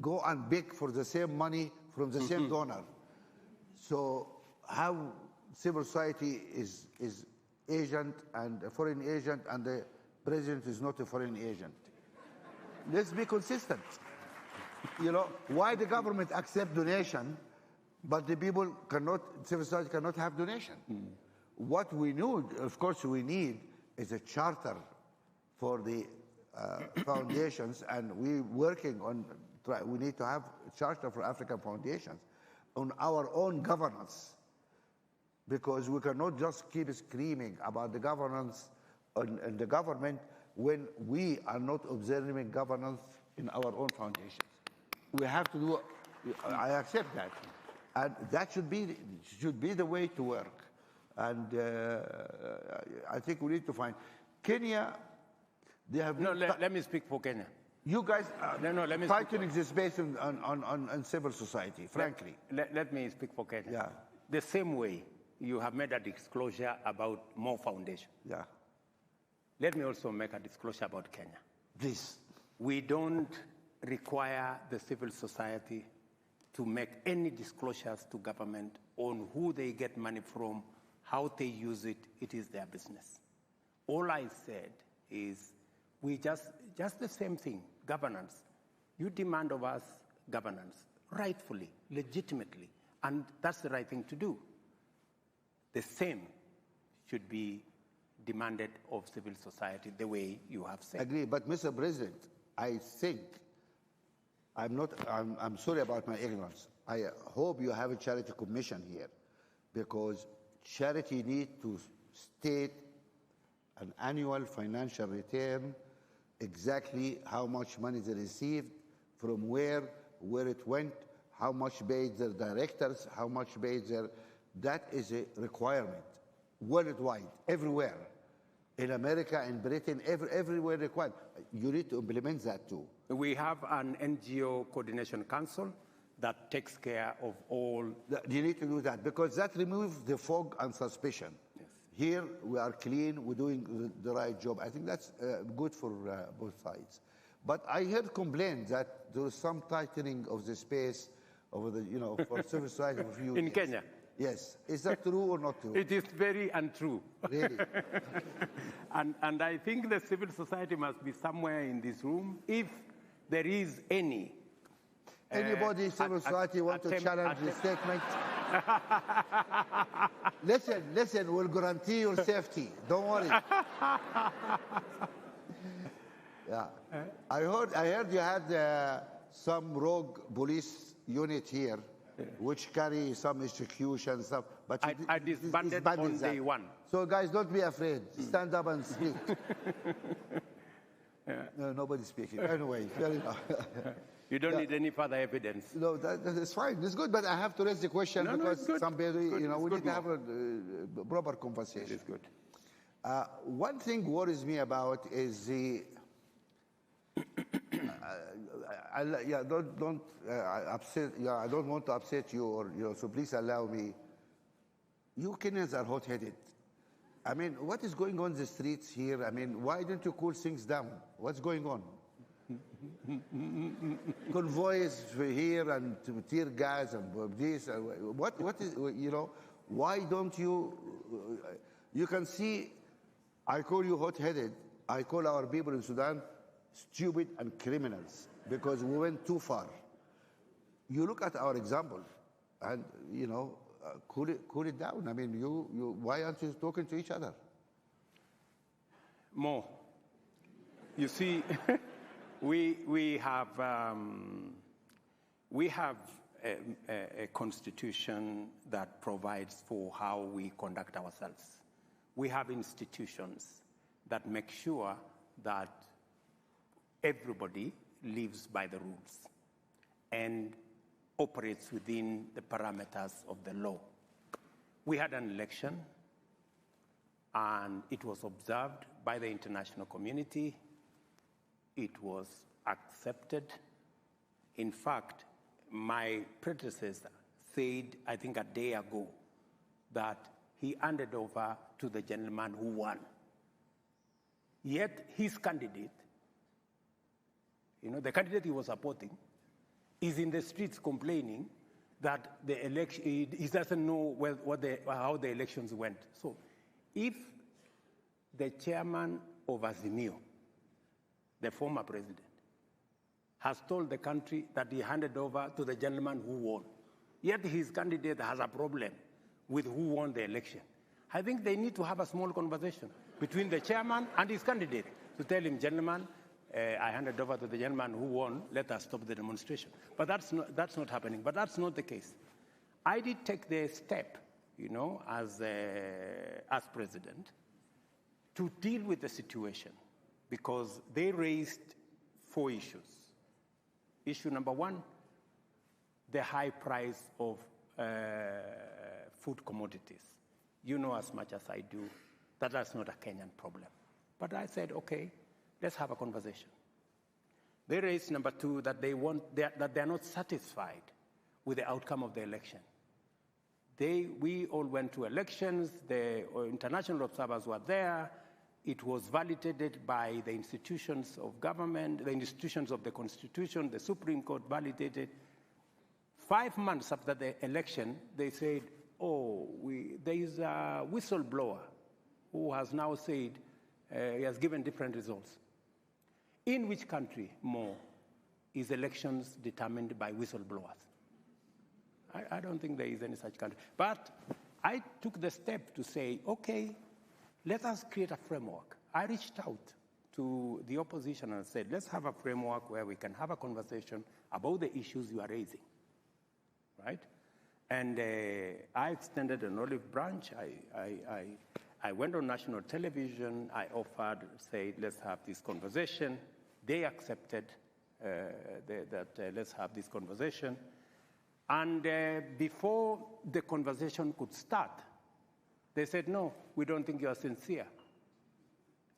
go and beg for the same money from the same donor. So how civil society is agent and a foreign agent, and the president is not a foreign agent? Let's be consistent. You know, why the government accept donation, but the people cannot, civil society cannot have donation? What we need, of course, we need is a charter for the foundations, and we're working on, we need to have a charter for African foundations on our own governance, because we cannot just keep screaming about the governance and the government when we are not observing governance in our own foundations. We have to do, I accept that, and that should be the way to work. And I think we need to find Kenya. They have let me speak for Kenya. You guys let me fighting this based on civil society, frankly. Let me speak for Kenya. Yeah. The same way you have made a disclosure about Mo Foundation. Yeah. Let me also make a disclosure about Kenya. Please. We don't require the civil society to make any disclosures to government on who they get money from, how they use it. It is their business. All I said is we just the same thing, governance. You demand of us governance, rightfully, legitimately, and that's the right thing to do. The same should be demanded of civil society, the way you have said. Agree, but Mr. President, I think, I'm sorry about my ignorance. I hope you have a charity commission here, because charity needs to state an annual financial return, exactly how much money they received from where it went, how much paid their directors, how much paid their... That is a requirement worldwide, everywhere. In America, in Britain, everywhere required. You need to implement that too. We have an NGO coordination council that takes care of all. You need to do that because that removes the fog and suspicion. Yes. Here we are clean, we're doing the right job. I think that's good for both sides. But I heard complaints that there is some tightening of the space over the, for civil society for a few In years. Kenya? Yes. Is that true or not true? It is very untrue. Really? And I think the civil society must be somewhere in this room. If there is any... Anybody civil society want to challenge the statement? Listen, we'll guarantee your safety. Don't worry. Yeah. I heard you had some rogue police unit here, which carry some execution stuff. But I disbanded on day one. So guys, don't be afraid. Stand up and speak. No, nobody's speaking. Anyway, fair enough. You don't need any further evidence. No, that's fine. It's good, but I have to raise the question because somebody, we need to have a proper conversation. It's good. One thing worries me about is the... don't upset. I don't want to upset you, or so please allow me. You Kenyans are hot-headed. I mean, what is going on in the streets here? I mean, why don't you cool things down? What's going on? Convoys here and tear gas and this. What is, why don't you... You can see, I call you hot-headed. I call our people in Sudan stupid and criminals because we went too far. You look at our example and, cool it down. I mean, why aren't you talking to each other? More. You see, we have a constitution that provides for how we conduct ourselves. We have institutions that make sure that everybody lives by the rules and operates within the parameters of the law. We had an election, and it was observed by the international community. It was accepted. In fact, my predecessor said, I think a day ago, that he handed over to the gentleman who won. Yet his candidate, the candidate he was supporting, is in the streets complaining that the election, he doesn't know how the elections went. So if the chairman of Azimio, the former president, has told the country that he handed over to the gentleman who won, yet his candidate has a problem with who won the election, I think they need to have a small conversation between the chairman and his candidate to tell him, gentleman, I handed over to the gentleman who won, let us stop the demonstration. But that's not happening. But that's not the case. I did take the step, as president, to deal with the situation because they raised 4 issues. Issue number 1, the high price of food commodities. You know as much as I do that that's not a Kenyan problem. But I said, okay, let's have a conversation. They raised number 2, that that they're not satisfied with the outcome of the election. We all went to elections. The international observers were there. It was validated by the institutions of government, the institutions of the Constitution. The Supreme Court validated. 5 months after the election, they said, there is a whistleblower who has now said he has given different results. In which country more is elections determined by whistleblowers? I don't think there is any such country. But I took the step to say, okay, let us create a framework. I reached out to the opposition and said, let's have a framework where we can have a conversation about the issues you are raising, right? And I extended an olive branch. I went on national television. I offered, said, let's have this conversation. They accepted, let's have this conversation. And before the conversation could start, they said, no, we don't think you are sincere.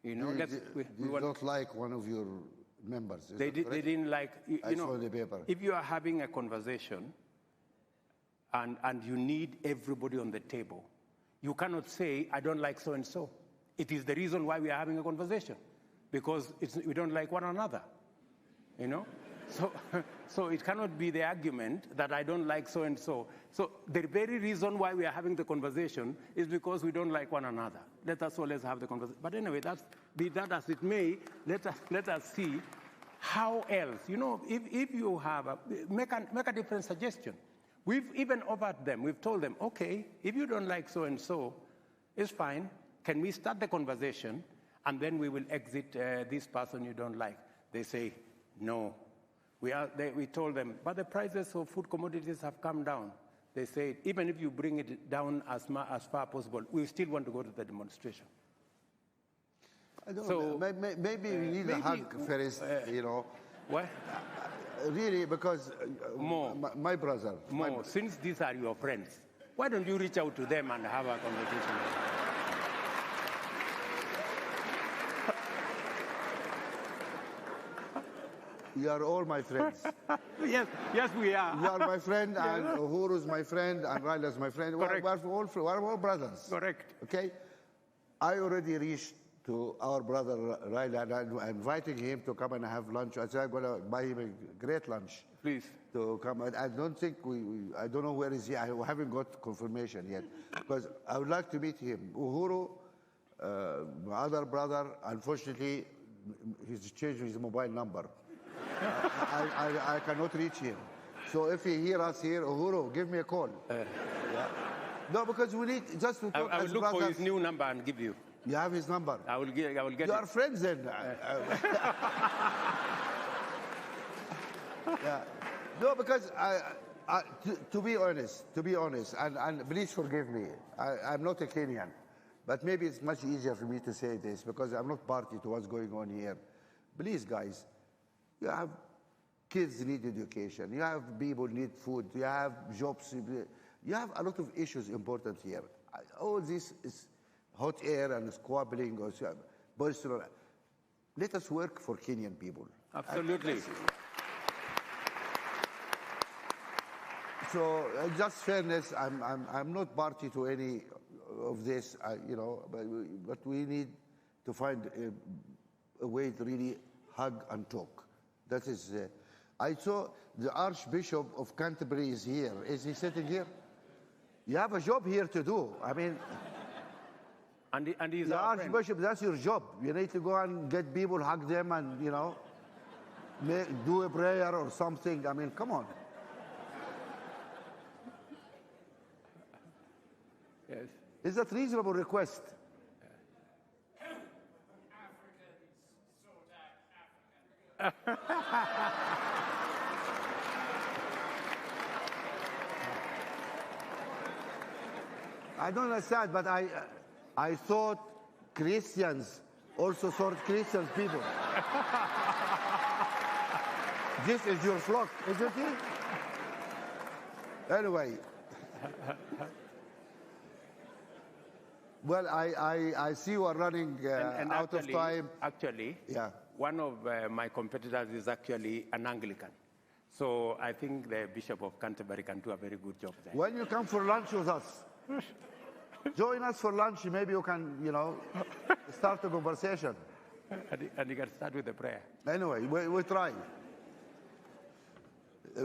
You know, we don't like one of your members. They didn't like, I saw the paper. If you are having a conversation and you need everybody on the table, you cannot say, I don't like so-and-so. It is the reason why we are having a conversation, because we don't like one another, you know? So it cannot be the argument that I don't like so-and-so. So the very reason why we are having the conversation is because we don't like one another. Let us always have the conversation. But anyway, be that as it may, let us see how else. You know, if you have make a different suggestion. We've even offered them. We've told them, okay, if you don't like so-and-so, it's fine. Can we start the conversation, and then we will exit this person you don't like? They say, no. We told them, but the prices of food commodities have come down. They say, even if you bring it down as far as possible, we still want to go to the demonstration. I don't know. Maybe we need a hug first, you know. What? Really, because my brother. Since these are your friends, why don't you reach out to them and have a conversation? You are all my friends. yes, we are. You are my friend, and Uhuru's my friend, and Raila's my friend. Correct. We're all brothers. Correct. Okay? I already reached to our brother Raila, and I'm inviting him to come and have lunch. I said I'm going to buy him a great lunch. Please. To come. I don't think I don't know where is he. I haven't got confirmation yet. Because I would like to meet him. Uhuru, my other brother, unfortunately, he's changed his mobile number. I cannot reach him. So if he hears us here, Uhuru, give me a call. Yeah. No, because we need just to talk I will as look brothers. for his new number and give you. You have his number? I will get you it. are friends then. Yeah. No, because to be honest, and please forgive me, I'm not a Kenyan, but maybe it's much easier for me to say this because I'm not party to what's going on here. Please, guys, you have kids need education, you have people need food, you have jobs, you have a lot of issues important here. All this is hot air and squabbling or personal. Let us work for Kenyan people. Absolutely. So just fairness, I'm not party to any of this, you know, but we need to find a way to really hug and talk. That is, I saw the Archbishop of Canterbury is here. Is he sitting here? You have a job here to do. I mean, and he's the our Archbishop, friend. that's your job. You need to go and get people, hug them, and, you know, do a prayer or something. I mean, come on. Yes. Is that a reasonable request? I don't understand, but I thought Christians also sort Christian people. This is your flock, isn't it? Anyway. Well, I see you are running and out of time. Actually, yeah. One of my competitors is actually an Anglican. So I think the Bishop of Canterbury can do a very good job there. When you come for lunch with us, join us for lunch. Maybe you can, you know, start a conversation. And you can start with the prayer. Anyway, we try.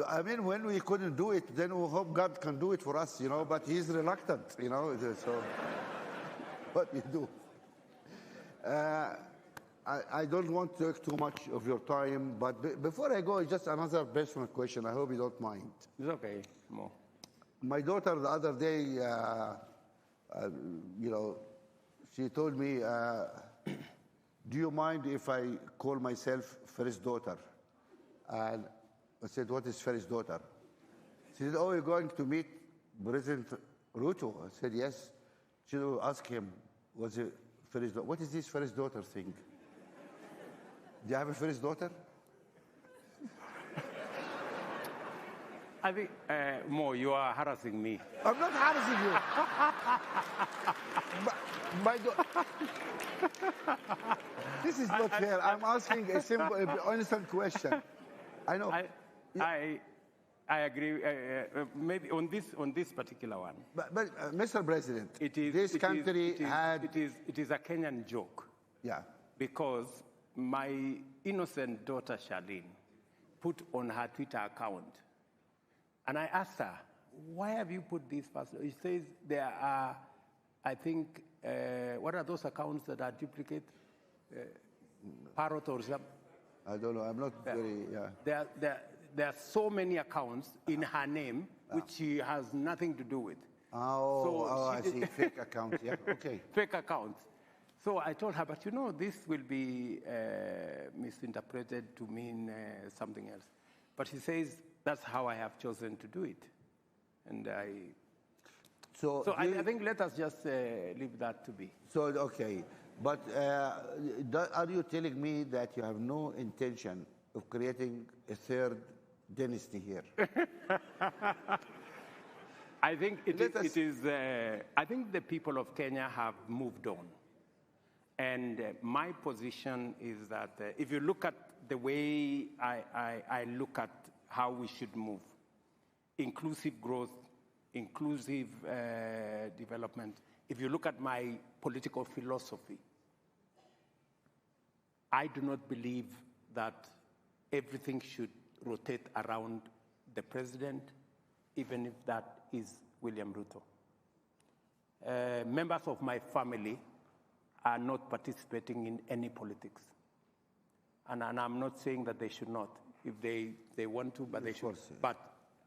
I mean, when we couldn't do it, then we hope God can do it for us, you know, but he's reluctant, you know, so what we do. I don't want to take too much of your time, but before I go, just another personal question. I hope you don't mind. It's okay. More. My daughter the other day, you know, she told me, do you mind if I call myself first daughter? And I said, what is first daughter? She said, oh, you're going to meet President Ruto? I said, yes. She will ask him, what's it first daughter? What is this first daughter thing? Do you have a first daughter? I think, Mo, you are harassing me. I'm not harassing you. This is not fair. I'm asking a simple, innocent question. I know. I agree. Maybe on this particular one. But Mr. President, it is this country had. It is a Kenyan joke. Yeah. Because my innocent daughter Charlene put on her Twitter account, and I asked her, "Why have you put this password?" She says there are, I think, what are those accounts that are duplicate? Parrot or something? I don't know. I'm not very. Yeah. There are so many accounts in her name which she has nothing to do with. I see. Fake account. Yeah. Okay. Fake accounts. So I told her, but you know, this will be misinterpreted to mean something else. But she says, that's how I have chosen to do it. And I think let us just leave that to be. So, okay. But are you telling me that you have no intention of creating a third dynasty here? I think I think the people of Kenya have moved on. And my position is that if you look at the way I look at how we should move, inclusive growth, inclusive development, if you look at my political philosophy, I do not believe that everything should rotate around the president, even if that is William Ruto. Members of my family are not participating in any politics. And I'm not saying that they should not. If they want to, but they should. But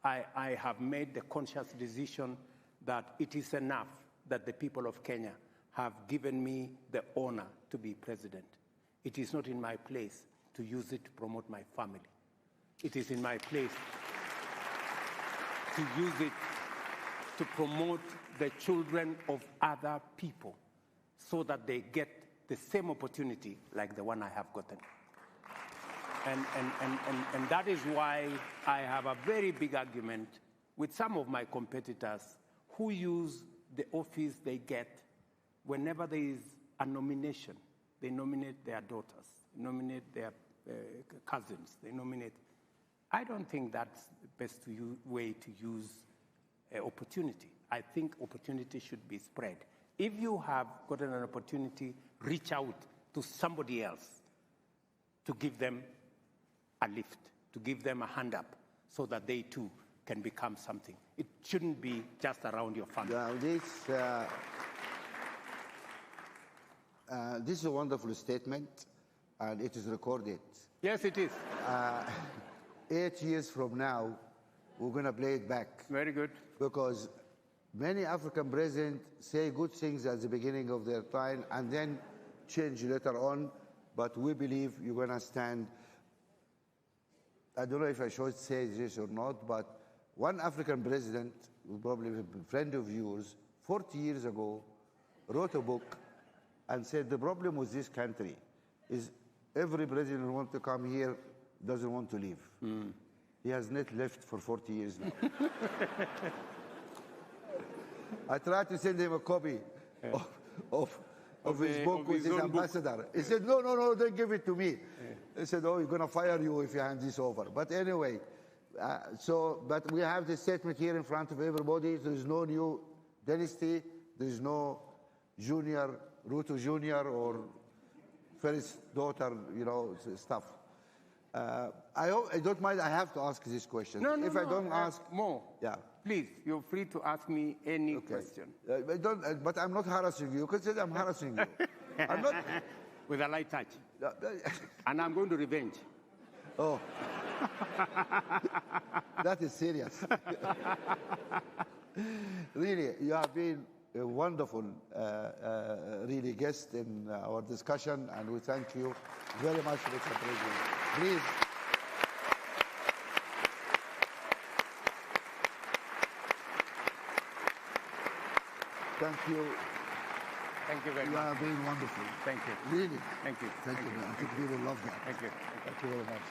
I have made the conscious decision that it is enough that the people of Kenya have given me the honor to be president. It is not in my place to use it to promote my family. It is in my place to use it to promote the children of other people so that they get the same opportunity like the one I have gotten. And that is why I have a very big argument with some of my competitors who use the office they get whenever there is a nomination. They nominate their daughters, nominate their cousins, they nominate. I don't think that's the best way to use opportunity. I think opportunity should be spread. If you have gotten an opportunity, reach out to somebody else to give them a lift, to give them a hand up, so that they too can become something. It shouldn't be just around your family. This is a wonderful statement, and it is recorded. Yes, it is. 8 years from now, we're going to play it back. Very good. Because many African presidents say good things at the beginning of their time and then change later on, but we believe you're going to stand. I don't know if I should say this or not, but one African president, probably a friend of yours, 40 years ago, wrote a book and said the problem with this country is every president who wants to come here doesn't want to leave. He has not left for 40 years now. I tried to send him a copy of his book with his ambassador. He said, no, don't give it to me. He said, oh, you're going to fire you if you hand this over. But anyway, but we have this statement here in front of everybody. There is no new dynasty. There is no junior, Ruto Jr. or first daughter, stuff. I don't mind. I have to ask this question. No, if I don't ask more, yeah, please, you're free to ask me any question. But I'm not harassing you because I'm harassing you. I'm not with a light touch, and I'm going to revenge. Oh, that is serious. Really, you have been a wonderful, really guest in our discussion, and we thank you very much, Mr. President. Please. Thank you. Thank you very much. You have been wonderful. Thank you. Really. Thank you. Thank you. I think people love that. Thank you. Thank you very much.